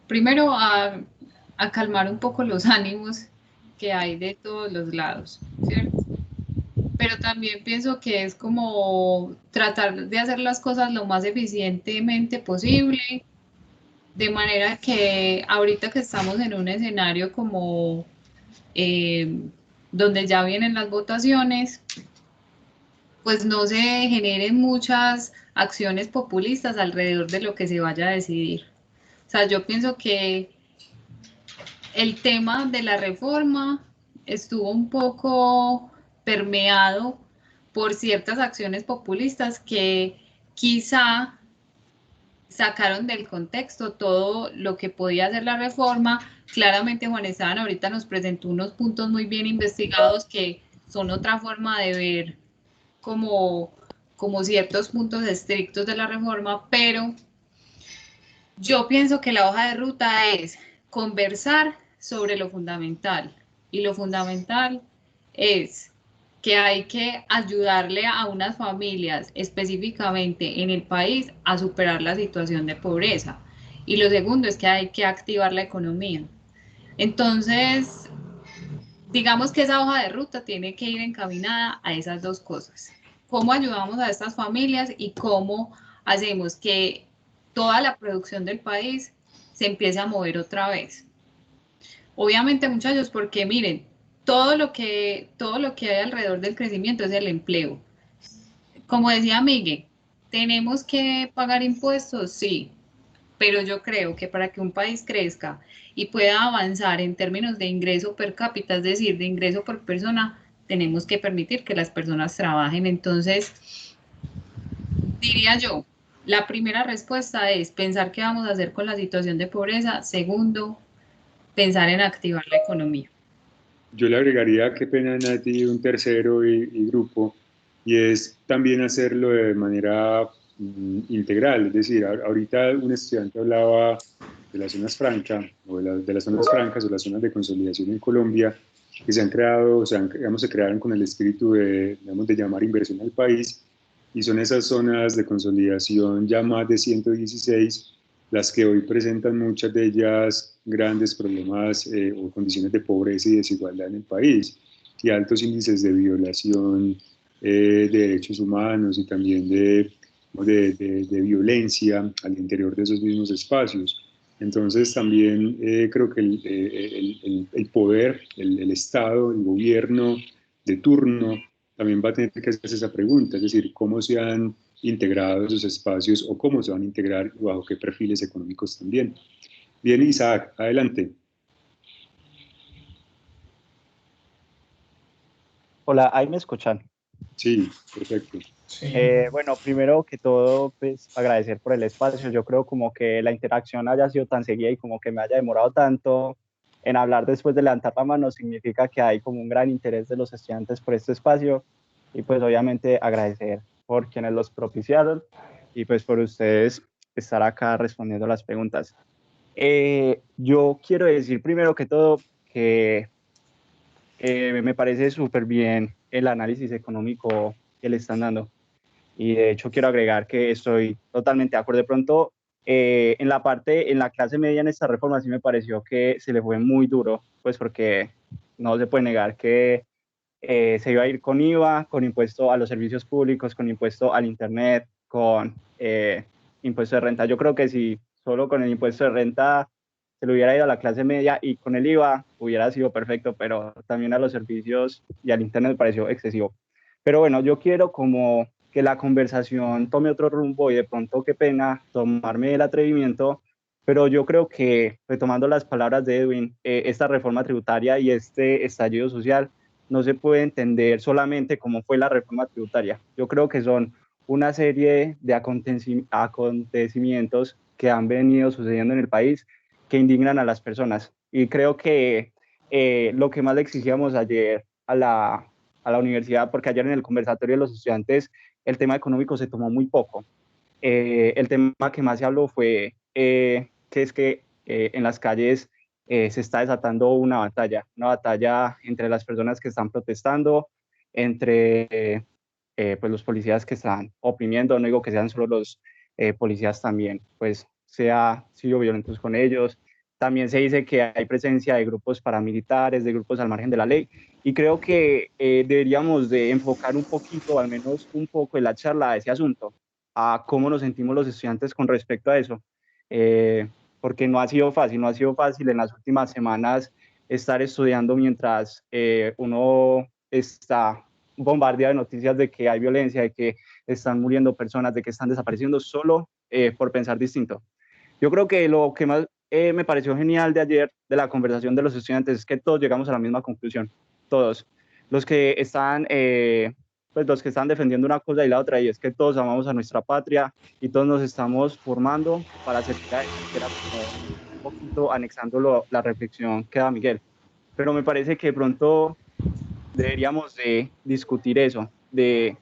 primero a calmar un poco los ánimos que hay de todos los lados, ¿cierto? Pero también pienso que es como tratar de hacer las cosas lo más eficientemente posible, de manera que ahorita que estamos en un escenario como donde ya vienen las votaciones, pues no se generen muchas acciones populistas alrededor de lo que se vaya a decidir. O sea, yo pienso que el tema de la reforma estuvo un poco permeado por ciertas acciones populistas que quizá sacaron del contexto todo lo que podía hacer la reforma. Claramente Juan Esteban ahorita nos presentó unos puntos muy bien investigados que son otra forma de ver como ciertos puntos estrictos de la reforma, pero yo pienso que la hoja de ruta es conversar sobre lo fundamental, y lo fundamental es que hay que ayudarle a unas familias específicamente en el país a superar la situación de pobreza. Y lo segundo es que hay que activar la economía. Entonces, digamos que esa hoja de ruta tiene que ir encaminada a esas dos cosas. ¿Cómo ayudamos a estas familias y cómo hacemos que toda la producción del país se empiece a mover otra vez? Obviamente, muchachos, porque miren, todo lo que hay alrededor del crecimiento es el empleo. Como decía Miguel, ¿tenemos que pagar impuestos? Sí, pero yo creo que para que un país crezca y pueda avanzar en términos de ingreso per cápita, es decir, de ingreso por persona, tenemos que permitir que las personas trabajen. Entonces, diría yo, la primera respuesta es pensar qué vamos a hacer con la situación de pobreza. Segundo, pensar en activar la economía. Yo le agregaría, qué pena Nati, un tercero y grupo, y es también hacerlo de manera integral. Es decir, ahorita un estudiante hablaba de las zonas francas, o de las zonas francas o las zonas de consolidación en Colombia, que se han creado, digamos, se crearon con el espíritu de llamar inversión al país, y son esas zonas de consolidación ya más de 116 las que hoy presentan muchas de ellas grandes problemas o condiciones de pobreza y desigualdad en el país, y altos índices de violación de derechos humanos y también de violencia al interior de esos mismos espacios. Entonces también creo que el poder, el Estado, el gobierno de turno, también va a tener que hacerse esa pregunta, es decir, cómo se han integrado esos espacios o cómo se van a integrar y bajo qué perfiles económicos también. Bien, Isaac, adelante. Hola, ¿ahí me escuchan? Sí, perfecto. Sí. Bueno, primero que todo, pues agradecer por el espacio. Yo creo como que la interacción haya sido tan seguida y como que me haya demorado tanto en hablar después de levantar la mano significa que hay como un gran interés de los estudiantes por este espacio, y pues obviamente agradecer por quienes los propiciaron y pues por ustedes estar acá respondiendo las preguntas. Yo quiero decir primero que todo que me parece súper bien el análisis económico que le están dando. Y de hecho quiero agregar que estoy totalmente de acuerdo. De pronto, en la clase media en esta reforma sí me pareció que se le fue muy duro, pues porque no se puede negar que se iba a ir con IVA, con impuesto a los servicios públicos, con impuesto al Internet, con impuesto de renta. Yo creo que si solo con el impuesto de renta se le hubiera ido a la clase media y con el IVA hubiera sido perfecto, pero también a los servicios y al Internet me pareció excesivo. Pero bueno, yo quiero como que la conversación tome otro rumbo y de pronto, qué pena tomarme el atrevimiento, pero yo creo que, retomando las palabras de Edwin, esta reforma tributaria y este estallido social no se puede entender solamente como fue la reforma tributaria. Yo creo que son una serie de acontecimientos que han venido sucediendo en el país que indignan a las personas. Y creo que lo que más le exigíamos ayer a la universidad, porque ayer en el conversatorio de los estudiantes el tema económico se tomó muy poco. El tema que más se habló fue que es que en las calles se está desatando una batalla entre las personas que están protestando, entre pues los policías que están oprimiendo. No digo que sean solo los policías, también pues se ha sido violentos con ellos. También se dice que hay presencia de grupos paramilitares, de grupos al margen de la ley, y creo que deberíamos de enfocar un poquito, al menos un poco, en la charla a ese asunto, a cómo nos sentimos los estudiantes con respecto a eso, porque no ha sido fácil en las últimas semanas estar estudiando mientras uno está bombardeado de noticias de que hay violencia, de que están muriendo personas, de que están desapareciendo solo por pensar distinto. Yo creo que lo que más me pareció genial de ayer, de la conversación de los estudiantes, es que todos llegamos a la misma conclusión, todos. Los que están, pues los que están defendiendo una cosa y la otra, y es que todos amamos a nuestra patria y todos nos estamos formando para hacer que era como un poquito anexando la reflexión que da Miguel. Pero me parece que de pronto deberíamos de discutir eso, de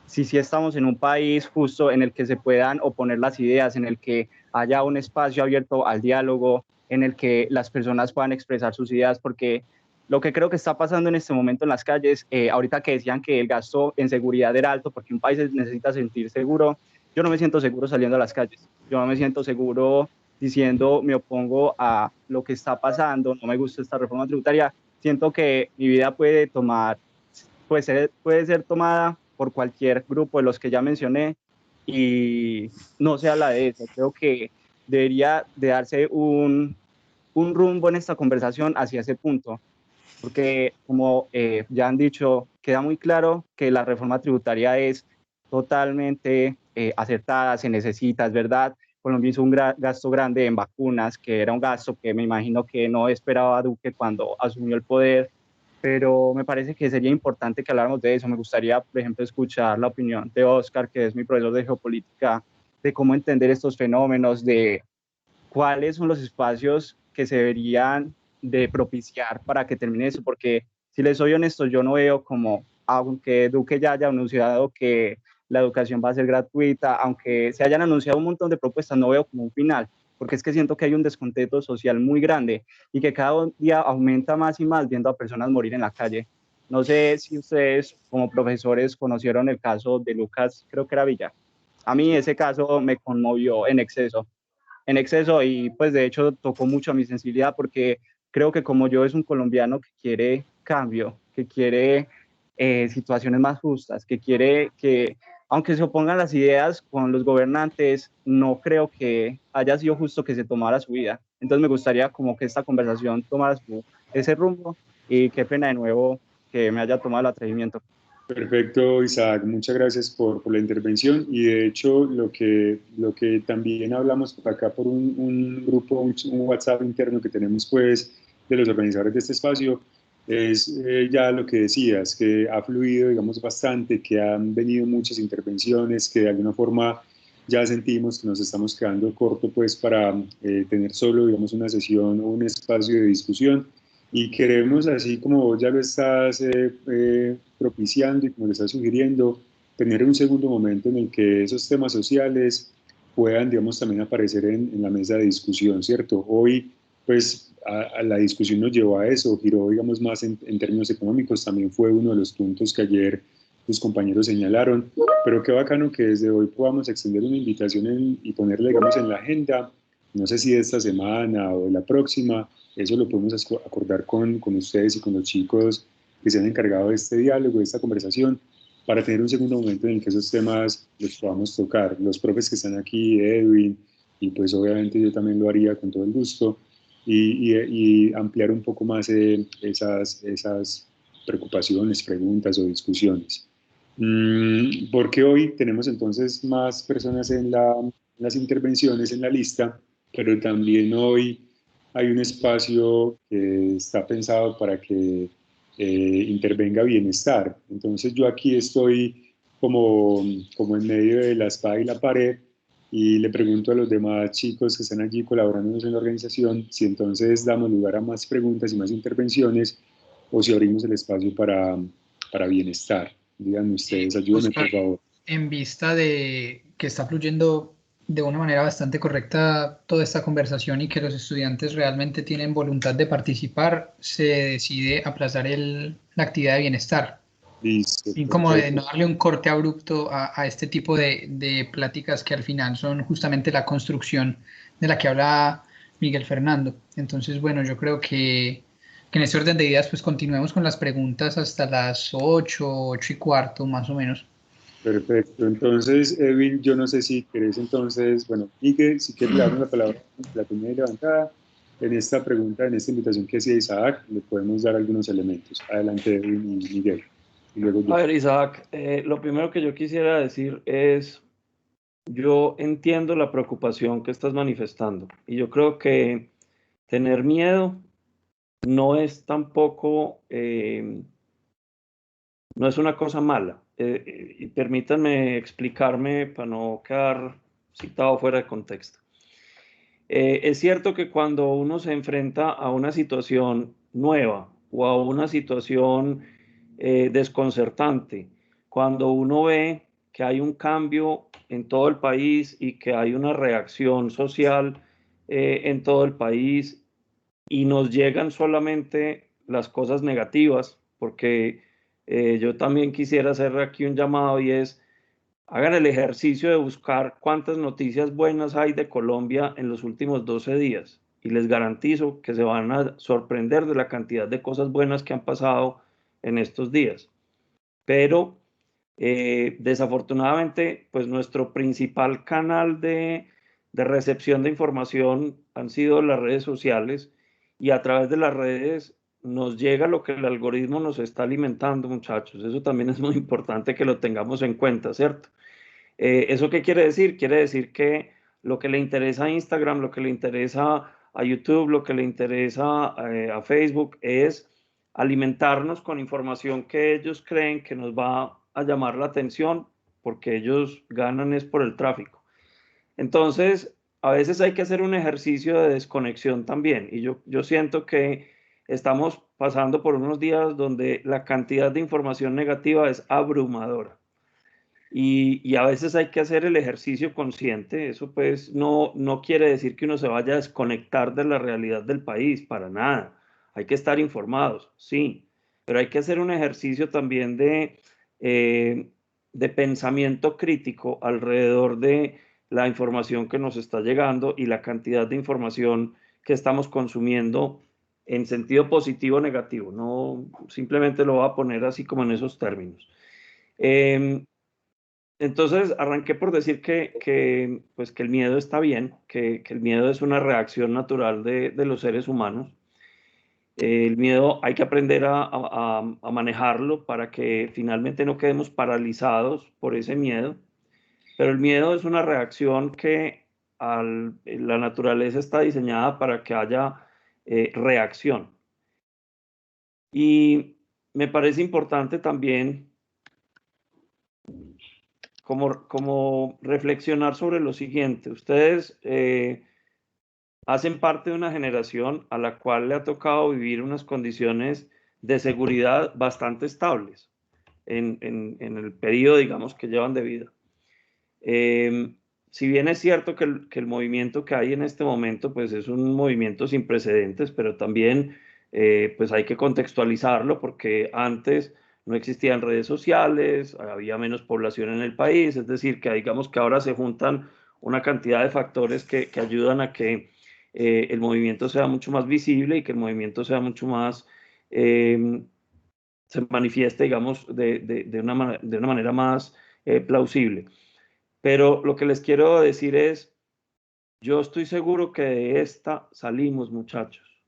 si estamos en un país justo en el que se puedan oponer las ideas, en el que haya un espacio abierto al diálogo, en el que las personas puedan expresar sus ideas, porque lo que creo que está pasando en este momento en las calles, ahorita que decían que el gasto en seguridad era alto porque un país necesita sentir seguro, yo no me siento seguro saliendo a las calles, yo no me siento seguro diciendo me opongo a lo que está pasando, no me gusta esta reforma tributaria, siento que mi vida puede ser tomada por cualquier grupo de los que ya mencioné y no sea la de eso. Creo que debería de darse un rumbo en esta conversación hacia ese punto, porque como ya han dicho, queda muy claro que la reforma tributaria es totalmente acertada, se necesita, es verdad. Colombia hizo un gasto grande en vacunas, que era un gasto que me imagino que no esperaba Duque cuando asumió el poder, pero me parece que sería importante que habláramos de eso. Me gustaría, por ejemplo, escuchar la opinión de Oscar, que es mi profesor de geopolítica, de cómo entender estos fenómenos, de cuáles son los espacios que se deberían de propiciar para que termine eso, porque si les soy honesto, yo no veo como, aunque Duque ya haya anunciado que la educación va a ser gratuita, aunque se hayan anunciado un montón de propuestas, no veo como un final, porque es que siento que hay un descontento social muy grande y que cada día aumenta más y más viendo a personas morir en la calle. No sé si ustedes como profesores conocieron el caso de Lucas, creo que era Villa. A mí ese caso me conmovió en exceso y pues de hecho tocó mucho a mi sensibilidad porque creo que como yo es un colombiano que quiere cambio, que quiere situaciones más justas, que quiere que aunque se opongan las ideas con los gobernantes, no creo que haya sido justo que se tomara su vida. Entonces me gustaría como que esta conversación tomara ese rumbo y qué pena de nuevo que me haya tomado el atrevimiento. Perfecto, Isaac, muchas gracias por la intervención y de hecho lo que también hablamos por acá por un grupo, un WhatsApp interno que tenemos pues de los organizadores de este espacio es ya lo que decías, que ha fluido digamos bastante, que han venido muchas intervenciones, que de alguna forma ya sentimos que nos estamos quedando corto pues para tener solo digamos una sesión o un espacio de discusión. Y queremos, así como ya lo estás propiciando y como lo estás sugiriendo, tener un segundo momento en el que esos temas sociales puedan, digamos, también aparecer en la mesa de discusión, ¿cierto? Hoy, pues, a la discusión nos llevó a eso, giró, digamos, más en términos económicos, también fue uno de los puntos que ayer tus compañeros señalaron, pero qué bacano que desde hoy podamos extender una invitación y ponerla, digamos, en la agenda, no sé si de esta semana o de la próxima. Eso lo podemos acordar con ustedes y con los chicos que se han encargado de este diálogo, de esta conversación, para tener un segundo momento en el que esos temas los podamos tocar. Los profes que están aquí, Edwin, y pues obviamente yo también lo haría con todo el gusto, y ampliar un poco más esas preocupaciones, preguntas o discusiones. Porque hoy tenemos entonces más personas en las intervenciones en la lista, pero también hoy hay un espacio que está pensado para que intervenga bienestar. Entonces yo aquí estoy como en medio de la espada y la pared y le pregunto a los demás chicos que están allí colaborándonos en la organización si entonces damos lugar a más preguntas y más intervenciones o si abrimos el espacio para bienestar. Díganme ustedes, ayúdenme por favor. En vista de que está fluyendo de una manera bastante correcta toda esta conversación y que los estudiantes realmente tienen voluntad de participar, se decide aplazar la actividad de bienestar. Listo, y como de no darle un corte abrupto a este tipo de pláticas que al final son justamente la construcción de la que habla Miguel Fernando. Entonces, bueno, yo creo que en este orden de ideas pues continuemos con las preguntas hasta las 8:15 más o menos. Perfecto. Entonces, Edwin, yo no sé si querés entonces, bueno, Miguel, si quieres darnos la palabra, la primera y levantada, en esta pregunta, en esta invitación que hacía Isaac, le podemos dar algunos elementos. Adelante, Edwin y Miguel. Y luego yo. A ver, Isaac, lo primero que yo quisiera decir es, yo entiendo la preocupación que estás manifestando y yo creo que tener miedo no es tampoco, no es una cosa mala. Y permítanme explicarme para no quedar citado fuera de contexto. Es cierto que cuando uno se enfrenta a una situación nueva o a una situación desconcertante, cuando uno ve que hay un cambio en todo el país y que hay una reacción social en todo el país y nos llegan solamente las cosas negativas, porque yo también quisiera hacer aquí un llamado y es, hagan el ejercicio de buscar cuántas noticias buenas hay de Colombia en los últimos 12 días y les garantizo que se van a sorprender de la cantidad de cosas buenas que han pasado en estos días. Pero desafortunadamente, pues nuestro principal canal de recepción de información han sido las redes sociales y a través de las redes nos llega lo que el algoritmo nos está alimentando, muchachos. Eso también es muy importante que lo tengamos en cuenta, ¿cierto? ¿Eso qué quiere decir? Quiere decir que lo que le interesa a Instagram, lo que le interesa a YouTube, lo que le interesa a Facebook es alimentarnos con información que ellos creen que nos va a llamar la atención porque ellos ganan es por el tráfico. Entonces, a veces hay que hacer un ejercicio de desconexión también y yo siento que estamos pasando por unos días donde la cantidad de información negativa es abrumadora. Y a veces hay que hacer el ejercicio consciente. Eso pues no quiere decir que uno se vaya a desconectar de la realidad del país, para nada. Hay que estar informados, sí, pero hay que hacer un ejercicio también de pensamiento crítico alrededor de la información que nos está llegando y la cantidad de información que estamos consumiendo en sentido positivo o negativo. No simplemente lo voy a poner así como en esos términos. Entonces arranqué por decir pues, que el miedo está bien, que el miedo es una reacción natural de los seres humanos. El miedo hay que aprender a manejarlo para que finalmente no quedemos paralizados por ese miedo. Pero el miedo es una reacción que la naturaleza está diseñada para que haya reacción. Y me parece importante también como reflexionar sobre lo siguiente. Ustedes hacen parte de una generación a la cual le ha tocado vivir unas condiciones de seguridad bastante estables en el periodo, digamos, que llevan de vida. Si bien es cierto que el movimiento que hay en este momento, pues es un movimiento sin precedentes, pero también pues hay que contextualizarlo porque antes no existían redes sociales, había menos población en el país, es decir, que digamos que ahora se juntan una cantidad de factores que ayudan a que el movimiento sea mucho más visible y que el movimiento sea mucho más, se manifieste, digamos, de una manera más plausible. Pero lo que les quiero decir es, yo estoy seguro que de esta salimos, muchachos.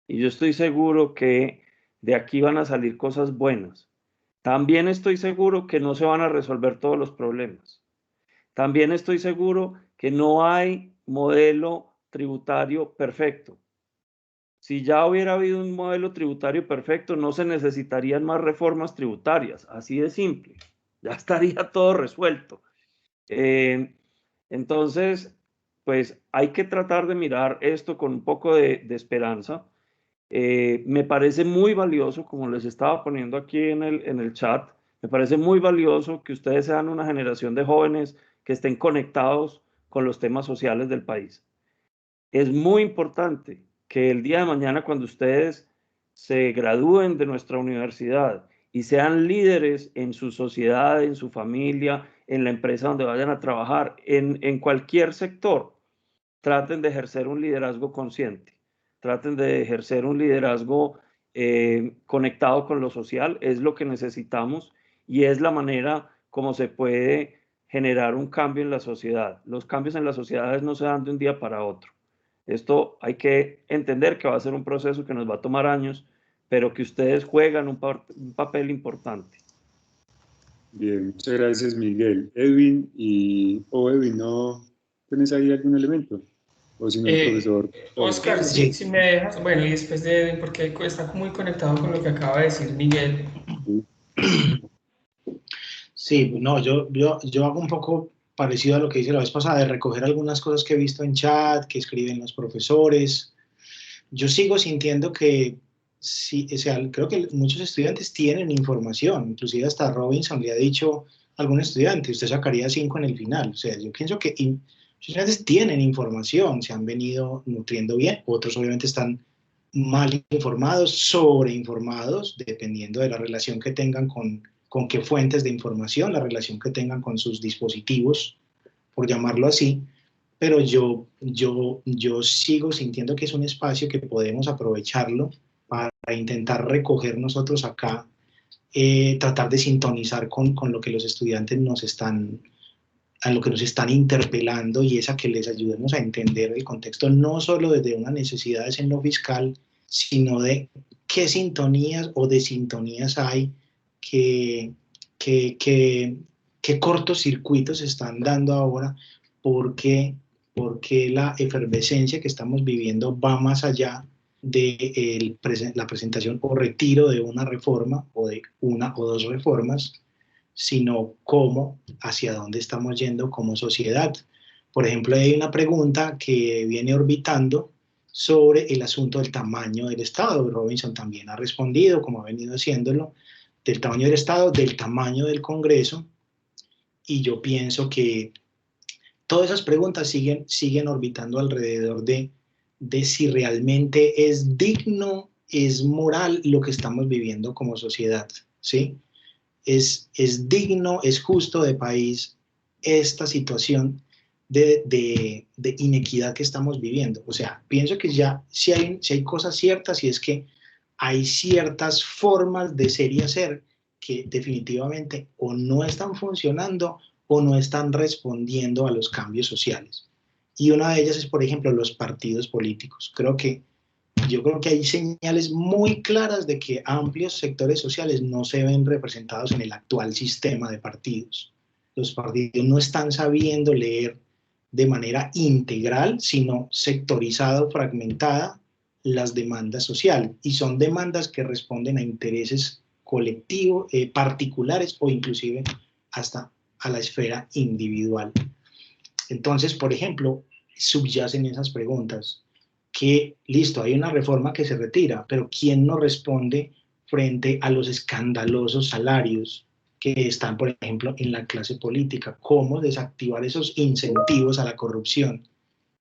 Y yo estoy seguro que de aquí van a salir cosas buenas. También estoy seguro que no se van a resolver todos los problemas. También estoy seguro que no hay modelo tributario perfecto. Si ya hubiera habido un modelo tributario perfecto, no se necesitarían más reformas tributarias. Así de simple. Ya estaría todo resuelto. Entonces, pues hay que tratar de mirar esto con un poco de esperanza. Me parece muy valioso, como les estaba poniendo aquí en el chat, me parece muy valioso que ustedes sean una generación de jóvenes que estén conectados con los temas sociales del país. Es muy importante que el día de mañana, cuando ustedes se gradúen de nuestra universidad y sean líderes en su sociedad, en su familia, en la empresa donde vayan a trabajar, en cualquier sector, traten de ejercer un liderazgo consciente, traten de ejercer un liderazgo conectado con lo social, es lo que necesitamos y es la manera como se puede generar un cambio en la sociedad. Los cambios en las sociedades no se dan de un día para otro. Esto hay que entender que va a ser un proceso que nos va a tomar años, pero que ustedes juegan un papel importante. Bien, muchas gracias, Miguel. Edwin, Edwin, ¿no tienes ahí algún elemento? O si no, el profesor. Oscar, si me dejas, bueno, y después de Edwin, porque está muy conectado con lo que acaba de decir Miguel. Sí, no, yo hago un poco parecido a lo que dice la vez pasada, de recoger algunas cosas que he visto en chat, que escriben los profesores. Yo sigo sintiendo que sí, o sea, creo que muchos estudiantes tienen información, inclusive hasta Robinson le ha dicho a algún estudiante, usted sacaría 5 en el final. O sea, yo pienso que los estudiantes tienen información, se han venido nutriendo bien, otros obviamente están mal informados, sobreinformados, dependiendo de la relación que tengan con qué fuentes de información, la relación que tengan con sus dispositivos, por llamarlo así, pero yo sigo sintiendo que es un espacio que podemos aprovecharlo para intentar recoger nosotros acá, tratar de sintonizar con lo que los estudiantes a lo que nos están interpelando, y es a que les ayudemos a entender el contexto, no solo desde unas necesidades en lo fiscal, sino de qué sintonías o desintonías hay, qué cortocircuitos se están dando ahora, porque la efervescencia que estamos viviendo va más allá de la presentación o retiro de una reforma o de una o dos reformas, sino cómo, hacia dónde estamos yendo como sociedad. Por ejemplo, hay una pregunta que viene orbitando sobre el asunto del tamaño del Estado. Robinson también ha respondido, como ha venido haciéndolo, del tamaño del Estado, del tamaño del Congreso, y yo pienso que todas esas preguntas siguen orbitando alrededor de si realmente es digno, es moral lo que estamos viviendo como sociedad, ¿sí? Es digno, es justo de país esta situación de inequidad que estamos viviendo. O sea, pienso que ya si hay cosas ciertas, y es que hay ciertas formas de ser y hacer que definitivamente o no están funcionando o no están respondiendo a los cambios sociales. Y una de ellas es, por ejemplo, los partidos políticos. Yo creo que hay señales muy claras de que amplios sectores sociales no se ven representados en el actual sistema de partidos. Los partidos no están sabiendo leer de manera integral, sino sectorizada o fragmentada, las demandas sociales. Y son demandas que responden a intereses colectivos, particulares, o inclusive hasta a la esfera individual. Entonces, por ejemplo, subyacen esas preguntas. Que, listo, hay una reforma que se retira, pero ¿quién no responde frente a los escandalosos salarios que están, por ejemplo, en la clase política? ¿Cómo desactivar esos incentivos a la corrupción?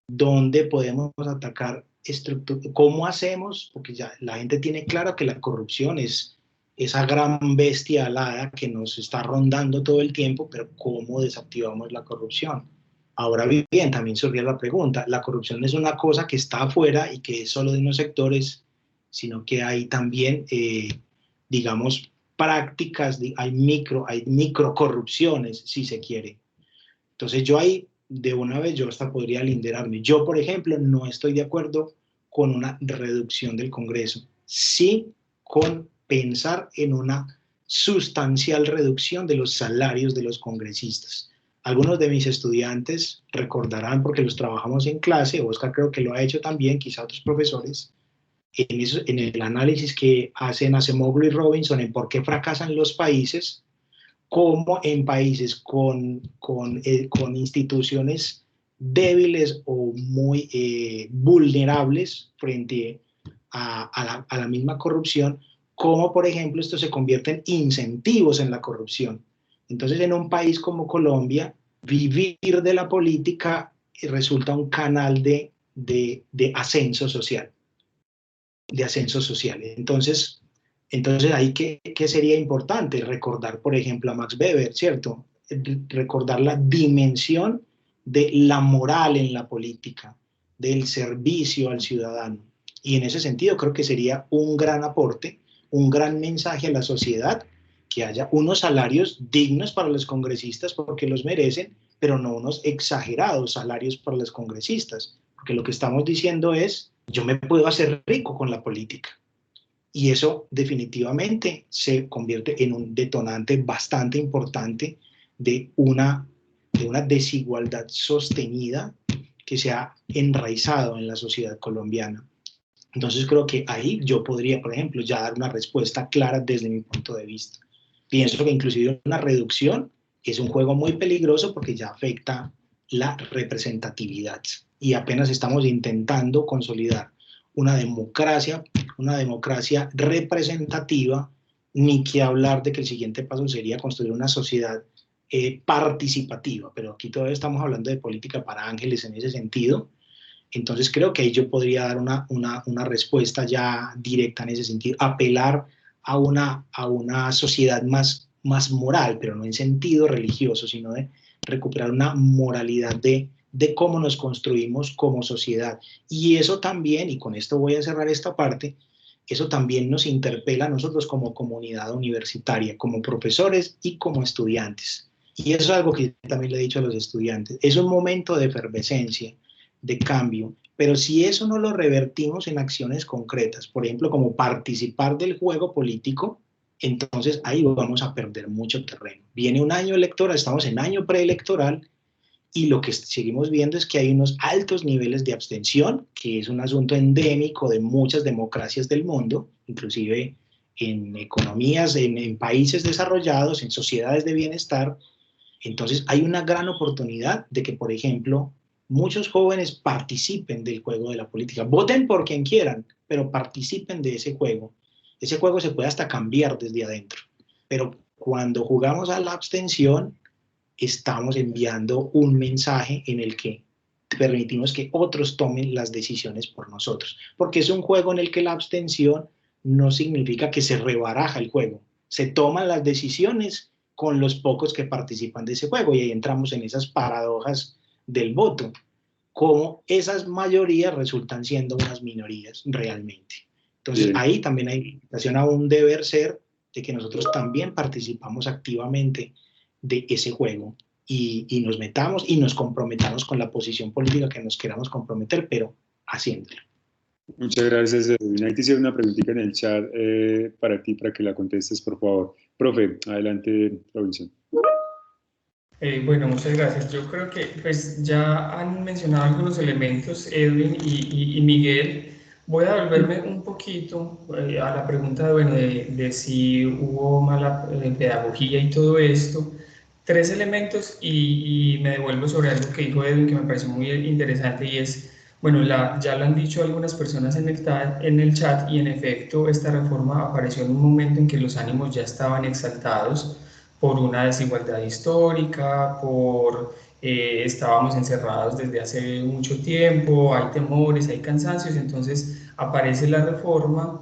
¿Dónde podemos atacar estructuras? ¿Cómo hacemos? Porque ya la gente tiene claro que la corrupción es esa gran bestia alada que nos está rondando todo el tiempo, pero ¿cómo desactivamos la corrupción? Ahora bien, también surgió la pregunta, la corrupción no es una cosa que está afuera y que es solo de unos sectores, sino que hay también, digamos, prácticas, hay micro corrupciones, si se quiere. Entonces yo ahí, de una vez, yo hasta podría linderarme. Yo, por ejemplo, no estoy de acuerdo con una reducción del Congreso, sí con pensar en una sustancial reducción de los salarios de los congresistas. Algunos de mis estudiantes recordarán, porque los trabajamos en clase, Oscar creo que lo ha hecho también, quizá otros profesores, en el análisis que hacen Acemoglu y Robinson en por qué fracasan los países, como en países con instituciones débiles o muy vulnerables frente a la misma corrupción, como por ejemplo esto se convierte en incentivos en la corrupción. Entonces, en un país como Colombia, vivir de la política resulta un canal de ascenso social. Entonces ahí ¿qué sería importante? Recordar, por ejemplo, a Max Weber, ¿cierto? Recordar la dimensión de la moral en la política, del servicio al ciudadano. Y en ese sentido creo que sería un gran aporte, un gran mensaje a la sociedad, que haya unos salarios dignos para los congresistas porque los merecen, pero no unos exagerados salarios para los congresistas, porque lo que estamos diciendo es, yo me puedo hacer rico con la política. Y eso definitivamente se convierte en un detonante bastante importante de una desigualdad sostenida que se ha enraizado en la sociedad colombiana. Entonces creo que ahí yo podría, por ejemplo, ya dar una respuesta clara desde mi punto de vista. Pienso que inclusive una reducción es un juego muy peligroso porque ya afecta la representatividad y apenas estamos intentando consolidar una democracia representativa, ni que hablar de que el siguiente paso sería construir una sociedad participativa, pero aquí todavía estamos hablando de política para ángeles en ese sentido. Entonces creo que ahí yo podría dar una respuesta ya directa en ese sentido, apelar a una sociedad más moral, pero no en sentido religioso, sino de recuperar una moralidad de cómo nos construimos como sociedad. Y eso también, y con esto voy a cerrar esta parte, eso también nos interpela a nosotros como comunidad universitaria, como profesores y como estudiantes. Y eso es algo que también le he dicho a los estudiantes. Es un momento de efervescencia, de cambio, pero si eso no lo revertimos en acciones concretas, por ejemplo, como participar del juego político, entonces ahí vamos a perder mucho terreno. Viene un año electoral, estamos en año preelectoral, y lo que seguimos viendo es que hay unos altos niveles de abstención, que es un asunto endémico de muchas democracias del mundo, inclusive en economías, en países desarrollados, en sociedades de bienestar. Entonces hay una gran oportunidad de que, por ejemplo, muchos jóvenes participen del juego de la política. Voten por quien quieran, pero participen de ese juego. Ese juego se puede hasta cambiar desde adentro. Pero cuando jugamos a la abstención, estamos enviando un mensaje en el que permitimos que otros tomen las decisiones por nosotros. Porque es un juego en el que la abstención no significa que se rebaraja el juego. Se toman las decisiones con los pocos que participan de ese juego, y ahí entramos en esas paradojas del voto, como esas mayorías resultan siendo unas minorías realmente. Entonces ahí también hay invitación a un deber ser de que nosotros también participamos activamente de ese juego y nos metamos y nos comprometamos con la posición política que nos queramos comprometer, pero haciéndolo. Muchas gracias, Edwin. Ahí te hicieron una preguntita en el chat para ti, para que la contestes, por favor. Profe, adelante, Robinson. Bueno, muchas gracias. Yo creo que pues, ya han mencionado algunos elementos, Edwin y Miguel. Voy a volverme un poquito a la pregunta de si hubo mala pedagogía y todo esto. 3 elementos y me devuelvo sobre algo que dijo Edwin que me pareció muy interesante, y es, bueno, ya lo han dicho algunas personas en el chat, y en efecto esta reforma apareció en un momento en que los ánimos ya estaban exaltados por una desigualdad histórica, estábamos encerrados desde hace mucho tiempo, hay temores, hay cansancios, entonces aparece la reforma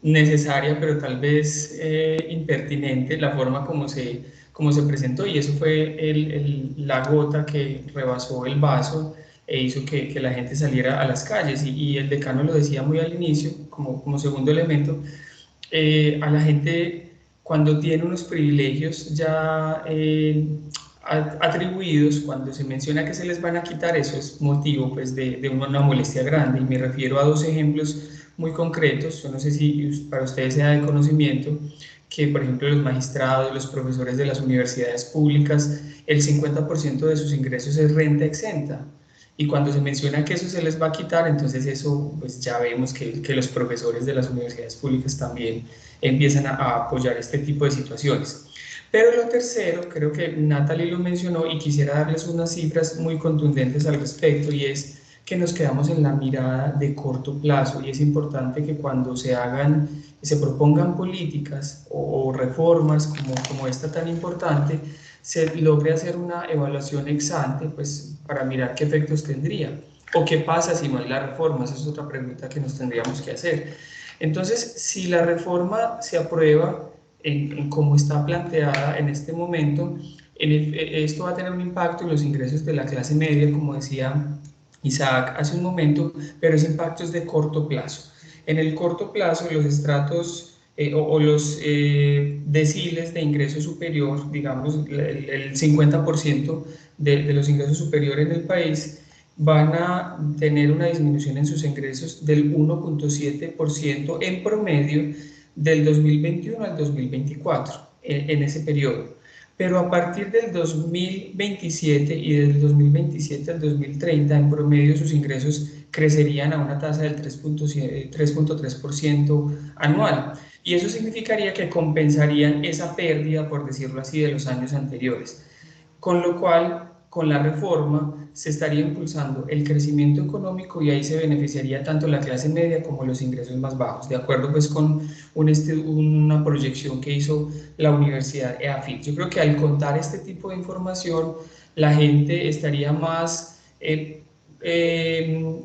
necesaria, pero tal vez impertinente, la forma como se presentó, y eso fue la gota que rebasó el vaso e hizo que la gente saliera a las calles, y el decano lo decía muy al inicio, como segundo elemento, a la gente cuando tiene unos privilegios ya atribuidos, cuando se menciona que se les van a quitar, eso es motivo pues, de una molestia grande, y me refiero a 2 ejemplos muy concretos. Yo no sé si para ustedes sea de conocimiento que, por ejemplo, los magistrados, los profesores de las universidades públicas, el 50% de sus ingresos es renta exenta. Y cuando se menciona que eso se les va a quitar, entonces eso, pues ya vemos que los profesores de las universidades públicas también empiezan a apoyar este tipo de situaciones. Pero lo tercero, creo que Natalie lo mencionó y quisiera darles unas cifras muy contundentes al respecto, y es que nos quedamos en la mirada de corto plazo, y es importante que cuando se propongan políticas o reformas como esta tan importante, se logre hacer una evaluación ex ante, pues para mirar qué efectos tendría, o qué pasa si no hay la reforma. Esa es otra pregunta que nos tendríamos que hacer. Entonces, si la reforma se aprueba como está planteada en este momento, esto va a tener un impacto en los ingresos de la clase media, como decía Isaac hace un momento, pero ese impacto es de corto plazo. En el corto plazo, los estratos los deciles de ingreso superior, digamos el 50% de los ingresos superiores en el país, van a tener una disminución en sus ingresos del 1.7% en promedio del 2021 al 2024, en ese periodo. Pero a partir del 2027 y del 2027 al 2030, en promedio sus ingresos crecerían a una tasa del 3.3% anual. Y eso significaría que compensarían esa pérdida, por decirlo así, de los años anteriores. Con lo cual, con la reforma se estaría impulsando el crecimiento económico y ahí se beneficiaría tanto la clase media como los ingresos más bajos, de acuerdo pues con una proyección que hizo la Universidad EAFIT. Yo creo que al contar este tipo de información, la gente estaría más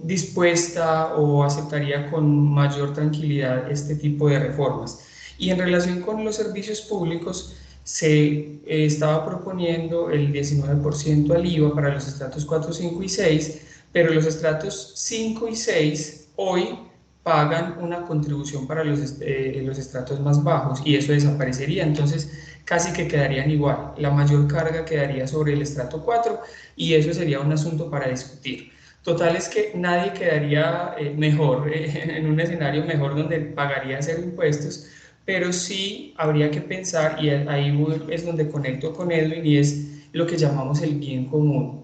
dispuesta o aceptaría con mayor tranquilidad este tipo de reformas. Y en relación con los servicios públicos, se estaba proponiendo el 19% al IVA para los estratos 4, 5 y 6, pero los estratos 5 y 6 hoy pagan una contribución para los estratos más bajos y eso desaparecería, entonces casi que quedarían igual. La mayor carga quedaría sobre el estrato 4 y eso sería un asunto para discutir. Total es que nadie quedaría mejor, en un escenario mejor donde pagaría cero impuestos, pero sí habría que pensar, y ahí es donde conecto con Edwin, y es lo que llamamos el bien común.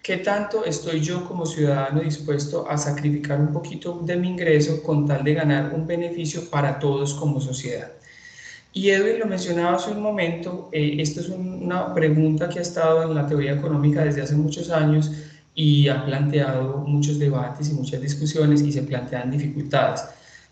¿Qué tanto estoy yo como ciudadano dispuesto a sacrificar un poquito de mi ingreso con tal de ganar un beneficio para todos como sociedad? Y Edwin lo mencionaba hace un momento, esto es una pregunta que ha estado en la teoría económica desde hace muchos años y ha planteado muchos debates y muchas discusiones y se plantean dificultades.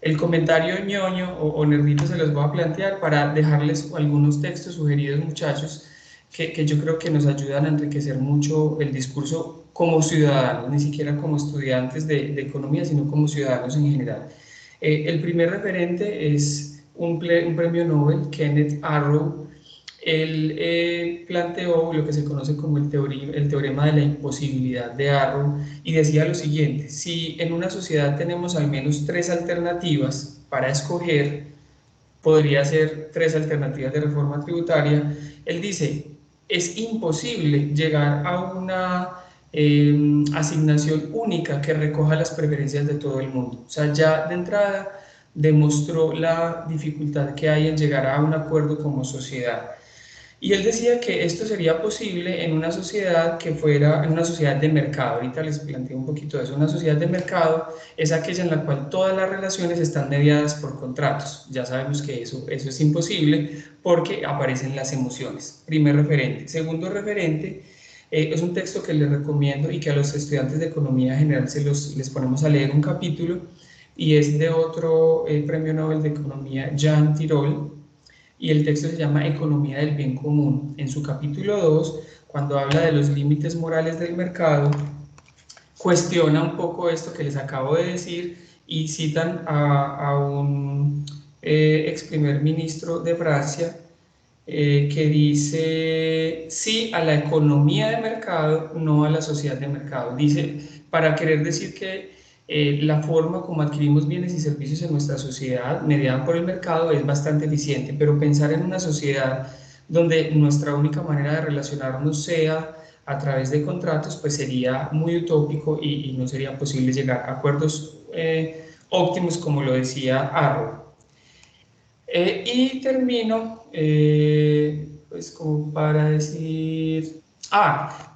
El comentario ñoño o nerdito se los voy a plantear para dejarles algunos textos sugeridos, muchachos, que yo creo que nos ayudan a enriquecer mucho el discurso como ciudadanos, ni siquiera como estudiantes de economía, sino como ciudadanos en general. El primer referente es un premio Nobel, Kenneth Arrow. Él planteó lo que se conoce como el teorema de la imposibilidad de Arrow y decía lo siguiente: si en una sociedad tenemos al menos 3 alternativas para escoger, podría ser 3 alternativas de reforma tributaria, él dice, es imposible llegar a una asignación única que recoja las preferencias de todo el mundo. O sea, ya de entrada demostró la dificultad que hay en llegar a un acuerdo como sociedad. Y él decía que esto sería posible en una sociedad que fuera, en una sociedad de mercado. Ahorita les planteo un poquito de eso. Una sociedad de mercado es aquella en la cual todas las relaciones están mediadas por contratos. Ya sabemos que eso es imposible porque aparecen las emociones. Primer referente. Segundo referente, es un texto que les recomiendo y que a los estudiantes de economía general les ponemos a leer un capítulo, y es de otro premio Nobel de Economía, Jean Tirole, y el texto se llama Economía del Bien Común. En su capítulo 2, cuando habla de los límites morales del mercado, cuestiona un poco esto que les acabo de decir y citan a un ex primer ministro de Francia que dice sí a la economía de mercado, no a la sociedad de mercado. Dice, para querer decir que la forma como adquirimos bienes y servicios en nuestra sociedad, mediada por el mercado, es bastante eficiente, pero pensar en una sociedad donde nuestra única manera de relacionarnos sea a través de contratos, pues sería muy utópico y no sería posible llegar a acuerdos óptimos, como lo decía Arrow. Y termino, pues como para decir...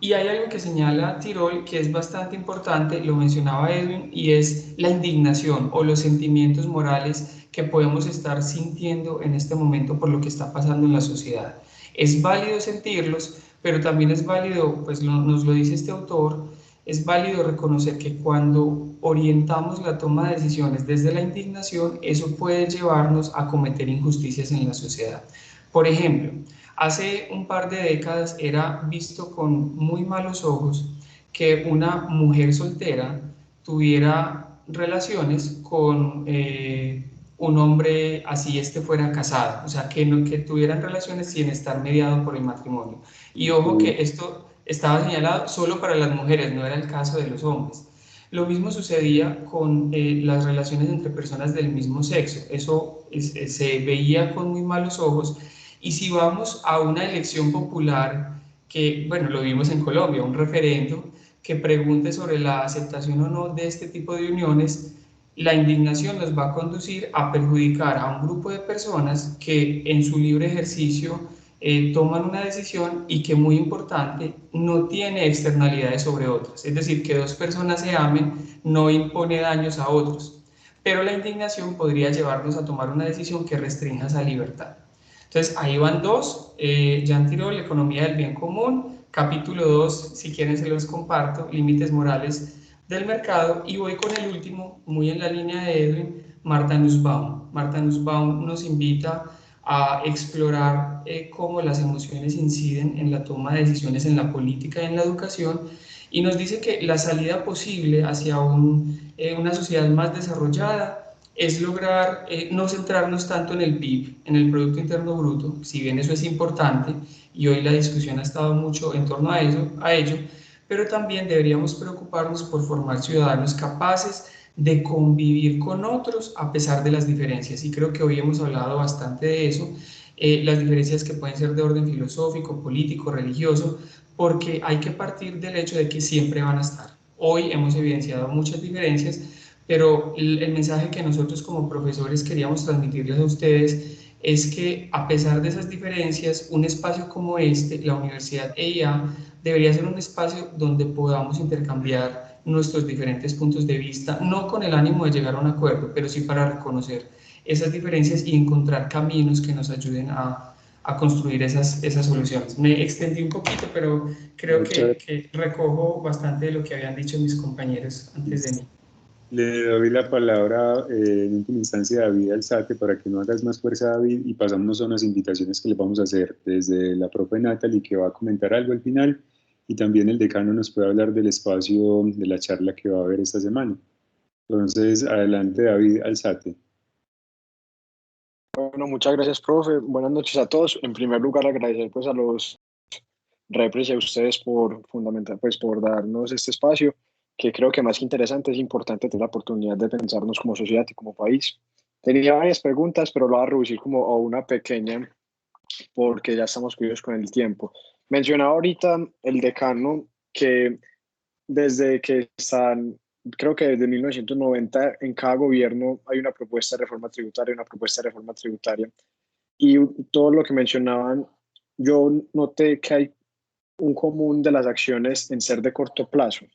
y hay algo que señala Tirole que es bastante importante, lo mencionaba Edwin, y es la indignación o los sentimientos morales que podemos estar sintiendo en este momento por lo que está pasando en la sociedad. Es válido sentirlos, pero también es válido, pues nos lo dice este autor, es válido reconocer que cuando orientamos la toma de decisiones desde la indignación, eso puede llevarnos a cometer injusticias en la sociedad. Por ejemplo, hace un par de décadas era visto con muy malos ojos que una mujer soltera tuviera relaciones con un hombre así fuera casado, o sea, que tuvieran relaciones sin estar mediado por el matrimonio. Y ojo que esto estaba señalado solo para las mujeres, no era el caso de los hombres. Lo mismo sucedía con las relaciones entre personas del mismo sexo, eso se veía con muy malos ojos. Y si vamos a una elección popular, que bueno, lo vimos en Colombia, un referendo, que pregunte sobre la aceptación o no de este tipo de uniones, la indignación nos va a conducir a perjudicar a un grupo de personas que en su libre ejercicio toman una decisión y que, muy importante, no tiene externalidades sobre otras. Es decir, que dos personas se amen no impone daños a otros, pero la indignación podría llevarnos a tomar una decisión que restrinja esa libertad. Entonces, ahí van dos. Jean Tirole, Economía del Bien Común, capítulo 2, si quieren se los comparto, Límites Morales del Mercado, y voy con el último, muy en la línea de Edwin, Martha Nussbaum. Martha Nussbaum nos invita a explorar cómo las emociones inciden en la toma de decisiones en la política y en la educación, y nos dice que la salida posible hacia una sociedad más desarrollada es lograr no centrarnos tanto en el PIB, en el Producto Interno Bruto, si bien eso es importante, y hoy la discusión ha estado mucho en torno a ello, pero también deberíamos preocuparnos por formar ciudadanos capaces de convivir con otros a pesar de las diferencias, y creo que hoy hemos hablado bastante de eso, las diferencias que pueden ser de orden filosófico, político, religioso, porque hay que partir del hecho de que siempre van a estar. Hoy hemos evidenciado muchas diferencias, pero el mensaje que nosotros como profesores queríamos transmitirles a ustedes es que, a pesar de esas diferencias, un espacio como este, la Universidad EIA, debería ser un espacio donde podamos intercambiar nuestros diferentes puntos de vista, no con el ánimo de llegar a un acuerdo, pero sí para reconocer esas diferencias y encontrar caminos que nos ayuden a construir esas soluciones. Me extendí un poquito, pero creo que recojo bastante de lo que habían dicho mis compañeros antes de mí. Le doy la palabra en última instancia a David Alzate para que no hagas más fuerza, David, y pasamos a unas invitaciones que le vamos a hacer desde la profe Natalie, que va a comentar algo al final, y también el decano nos puede hablar del espacio de la charla que va a haber esta semana. Entonces, adelante, David Alzate. Bueno, muchas gracias, profe. Buenas noches a todos. En primer lugar, agradecer pues a los repres y a ustedes por darnos este espacio, que creo que más que interesante es importante tener la oportunidad de pensarnos como sociedad y como país. Tenía varias preguntas, pero lo voy a reducir como a una pequeña, porque ya estamos cuidados con el tiempo. Mencionaba ahorita el decano que desde que están, creo que desde 1990 en cada gobierno hay una propuesta de reforma tributaria, y todo lo que mencionaban, yo noté que hay un común de las acciones en ser de corto plazo.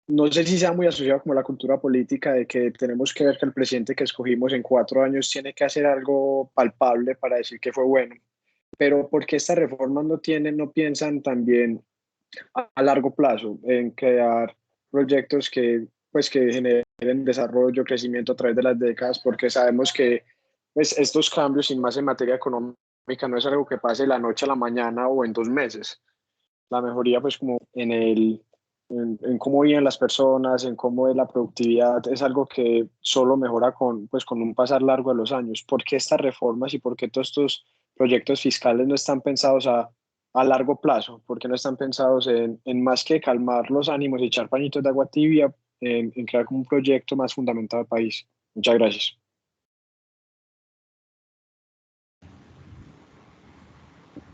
No sé si sea muy asociado como a la cultura política de que tenemos que ver que el presidente que escogimos en 4 años tiene que hacer algo palpable para decir que fue bueno, pero ¿por qué estas reformas no piensan también a largo plazo en crear proyectos que generen desarrollo, crecimiento a través de las décadas? Porque sabemos que pues, estos cambios, sin más en materia económica, no es algo que pase de la noche a la mañana o en 2 meses. La mejoría, pues, como en cómo viven las personas, en cómo es la productividad, es algo que solo mejora con un pasar largo de los años. ¿Por qué estas reformas y por qué todos estos proyectos fiscales no están pensados a largo plazo? ¿Por qué no están pensados en más que calmar los ánimos y echar pañitos de agua tibia, en crear como un proyecto más fundamentado al país? Muchas gracias.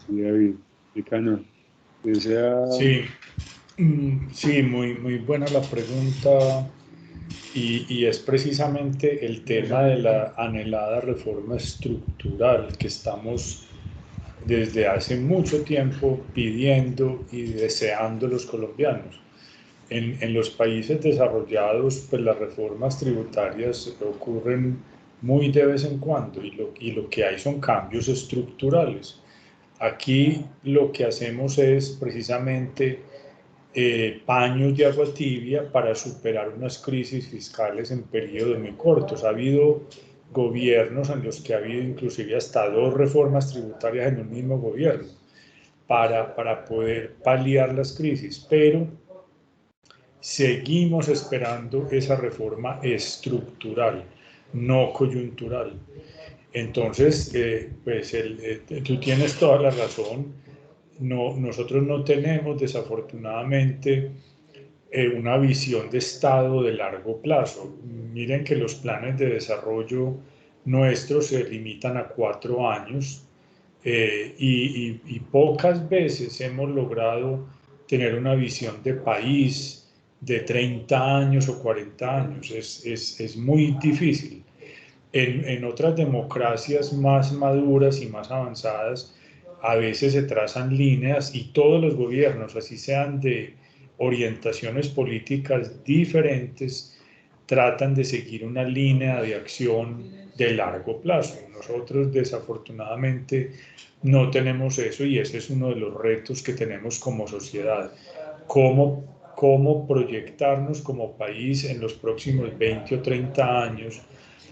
Sí, David, decano, ¿desea? Sí, muy buena la pregunta, y es precisamente el tema de la anhelada reforma estructural que estamos desde hace mucho tiempo pidiendo y deseando los colombianos. En los países desarrollados, pues las reformas tributarias ocurren muy de vez en cuando, y lo que hay son cambios estructurales. Aquí lo que hacemos es precisamente paños de agua tibia para superar unas crisis fiscales en periodos muy cortos. Ha habido gobiernos en los que ha habido inclusive hasta 2 reformas tributarias en un mismo gobierno para poder paliar las crisis, pero seguimos esperando esa reforma estructural, no coyuntural. Entonces, tú tienes toda la razón. Nosotros no tenemos, desafortunadamente, una visión de Estado de largo plazo. Miren que los planes de desarrollo nuestros se limitan a 4 años, y pocas veces hemos logrado tener una visión de país de 30 años o 40 años. Es muy difícil. En otras democracias más maduras y más avanzadas, a veces se trazan líneas y todos los gobiernos, así sean de orientaciones políticas diferentes, tratan de seguir una línea de acción de largo plazo. Nosotros desafortunadamente no tenemos eso y ese es uno de los retos que tenemos como sociedad. ¿Cómo proyectarnos como país en los próximos 20 o 30 años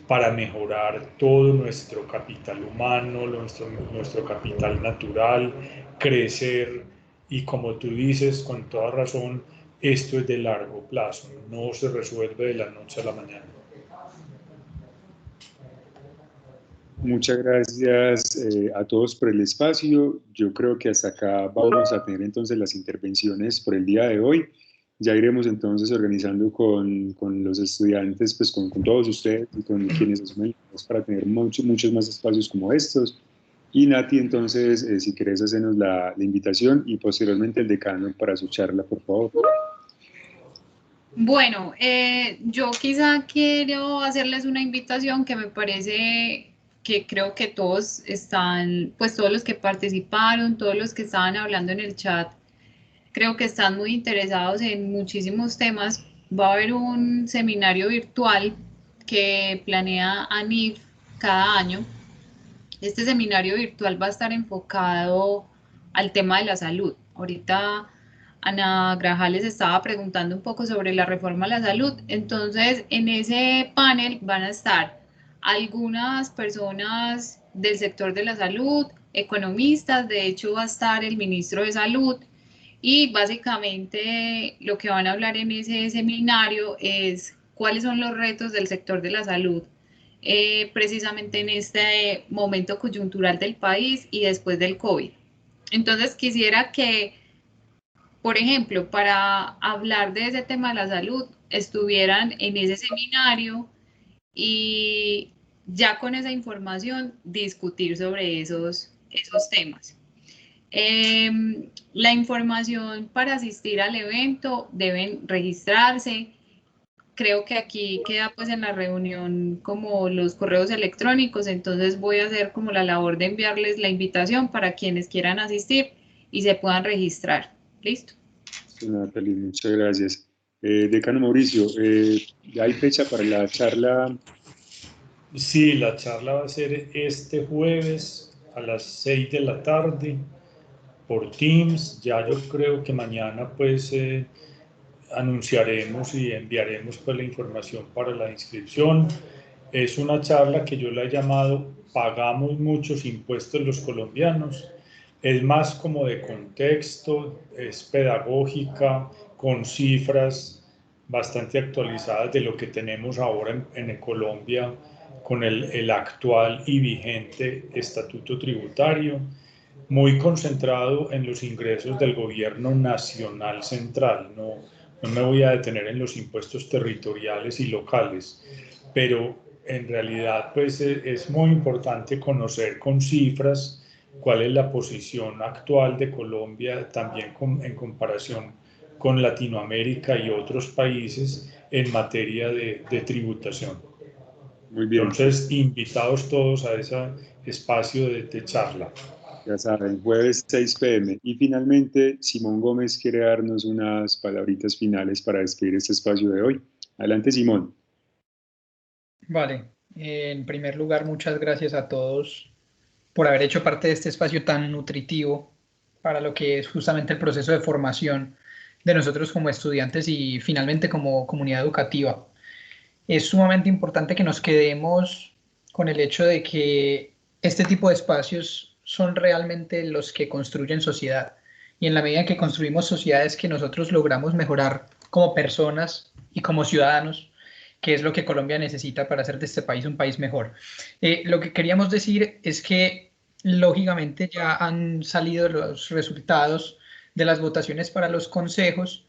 para mejorar todo nuestro capital humano, nuestro capital natural, crecer? Y como tú dices, con toda razón, esto es de largo plazo, no se resuelve de la noche a la mañana. Muchas gracias a todos por el espacio. Yo creo que hasta acá vamos a tener entonces las intervenciones por el día de hoy. Ya iremos entonces organizando con los estudiantes, pues con todos ustedes y con quienes asumen para tener muchos más espacios como estos. Y Nati, entonces, si querés hacernos la invitación y posteriormente el decano para su charla, por favor. Bueno, yo quizá quiero hacerles una invitación que me parece que creo que todos están, pues todos los que participaron, todos los que estaban hablando en el chat, creo que están muy interesados en muchísimos temas. Va a haber un seminario virtual que planea ANIF cada año. Este seminario virtual va a estar enfocado al tema de la salud. Ahorita Ana Grajales estaba preguntando un poco sobre la reforma a la salud. Entonces, en ese panel van a estar algunas personas del sector de la salud, economistas, de hecho va a estar el ministro de Salud, y básicamente lo que van a hablar en ese seminario es cuáles son los retos del sector de la salud, precisamente en este momento coyuntural del país y después del COVID. Entonces quisiera que, por ejemplo, para hablar de ese tema de la salud, estuvieran en ese seminario y ya con esa información discutir sobre esos temas. La información para asistir al evento deben registrarse. Creo que aquí queda pues en la reunión como los correos electrónicos, entonces voy a hacer como la labor de enviarles la invitación para quienes quieran asistir y se puedan registrar. ¿Listo? Sí, Natalie, muchas gracias. Decano Mauricio, ¿ya hay fecha para la charla? Sí, la charla va a ser este jueves a las 6 de la tarde por Teams. Ya yo creo que mañana pues anunciaremos y enviaremos pues la información para la inscripción. Es una charla que yo la he llamado "Pagamos muchos impuestos los colombianos". Es más como de contexto, es pedagógica, con cifras bastante actualizadas de lo que tenemos ahora en Colombia con el actual y vigente estatuto tributario, muy concentrado en los ingresos del gobierno nacional central. No me voy a detener en los impuestos territoriales y locales, pero en realidad pues es muy importante conocer con cifras cuál es la posición actual de Colombia también en comparación con Latinoamérica y otros países en materia de tributación. Muy bien. Entonces, invitados todos a ese espacio de charla. Ya saben, jueves 6 p.m. Y finalmente, Simón Gómez quiere darnos unas palabritas finales para despedir este espacio de hoy. Adelante, Simón. Vale. En primer lugar, muchas gracias a todos por haber hecho parte de este espacio tan nutritivo para lo que es justamente el proceso de formación de nosotros como estudiantes y finalmente como comunidad educativa. Es sumamente importante que nos quedemos con el hecho de que este tipo de espacios son realmente los que construyen sociedad. Y en la medida que construimos sociedades que nosotros logramos mejorar como personas y como ciudadanos, que es lo que Colombia necesita para hacer de este país un país mejor. Lo que queríamos decir es que, lógicamente, ya han salido los resultados de las votaciones para los consejos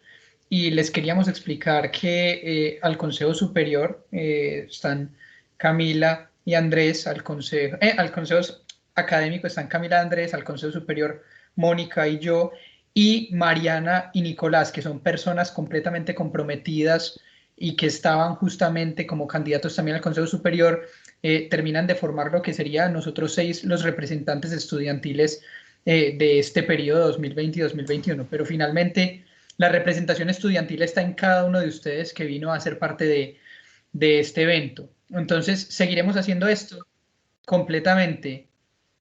y les queríamos explicar que al Consejo Superior están Camila y Andrés, al Consejo Académico están Camila y Andrés, al Consejo Superior Mónica y yo, y Mariana y Nicolás, que son personas completamente comprometidas y que estaban justamente como candidatos también al Consejo Superior, terminan de formar lo que sería nosotros 6 los representantes estudiantiles de este periodo 2020 y 2021. Pero finalmente la representación estudiantil está en cada uno de ustedes que vino a ser parte de este evento. Entonces seguiremos haciendo esto completamente,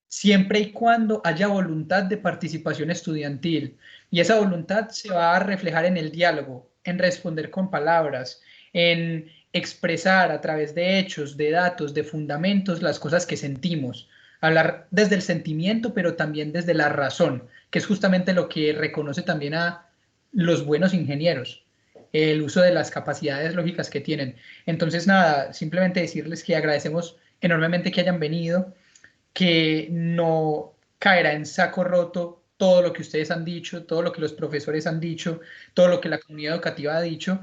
siempre y cuando haya voluntad de participación estudiantil. Y esa voluntad se va a reflejar en el diálogo, en responder con palabras, en expresar a través de hechos, de datos, de fundamentos las cosas que sentimos. Hablar desde el sentimiento, pero también desde la razón, que es justamente lo que reconoce también a los buenos ingenieros, el uso de las capacidades lógicas que tienen. Entonces, nada, simplemente decirles que agradecemos enormemente que hayan venido, que no caerá en saco roto todo lo que ustedes han dicho, todo lo que los profesores han dicho, todo lo que la comunidad educativa ha dicho,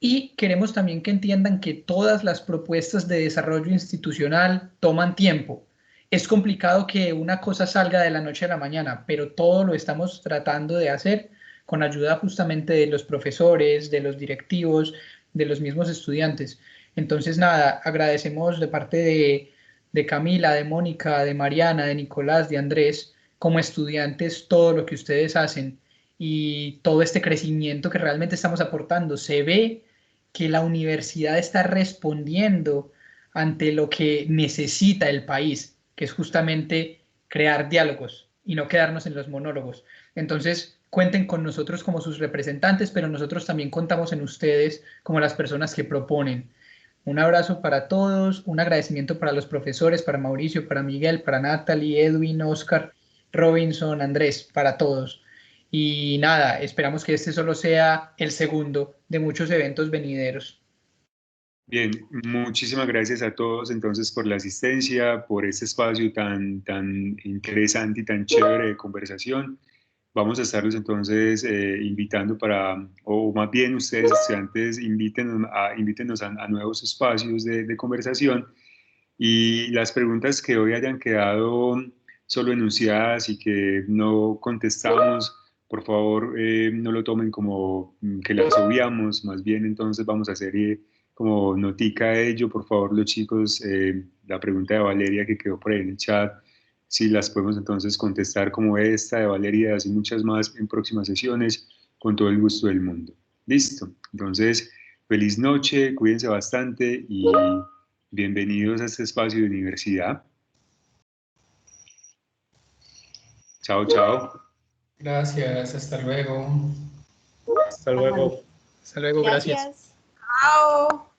y queremos también que entiendan que todas las propuestas de desarrollo institucional toman tiempo. Es complicado que una cosa salga de la noche a la mañana, pero todo lo estamos tratando de hacer con ayuda justamente de los profesores, de los directivos, de los mismos estudiantes. Entonces, nada, agradecemos de parte de Camila, de Mónica, de Mariana, de Nicolás, de Andrés, como estudiantes, todo lo que ustedes hacen y todo este crecimiento que realmente estamos aportando. Se ve que la universidad está respondiendo ante lo que necesita el país, que es justamente crear diálogos y no quedarnos en los monólogos. Entonces, cuenten con nosotros como sus representantes, pero nosotros también contamos en ustedes como las personas que proponen. Un abrazo para todos, un agradecimiento para los profesores, para Mauricio, para Miguel, para Natalie, Edwin, Oscar, Robinson, Andrés, para todos. Y nada, esperamos que este solo sea el segundo de muchos eventos venideros. Bien, muchísimas gracias a todos entonces por la asistencia, por este espacio tan interesante y tan chévere de conversación. Vamos a estarlos entonces invitando o más bien ustedes estudiantes, invítenos a nuevos espacios de conversación, y las preguntas que hoy hayan quedado solo enunciadas y que no contestamos, por favor no lo tomen como que las obviamos, más bien entonces vamos a hacer como notica de ello. Por favor, los chicos, la pregunta de Valeria que quedó por ahí en el chat, si las podemos entonces contestar como esta de Valeria y así muchas más en próximas sesiones, con todo el gusto del mundo. Listo. Entonces, feliz noche, cuídense bastante y bienvenidos a este espacio de universidad. Chao, chao. Gracias, hasta luego. Hasta luego. Hasta luego, gracias. Chao.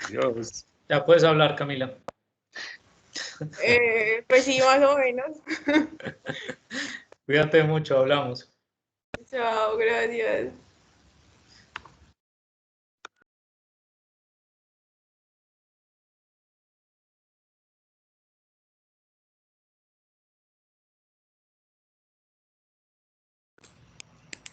Adiós. Ya puedes hablar, Camila. Pues sí, más o menos. Cuídate mucho, hablamos. Chao, gracias.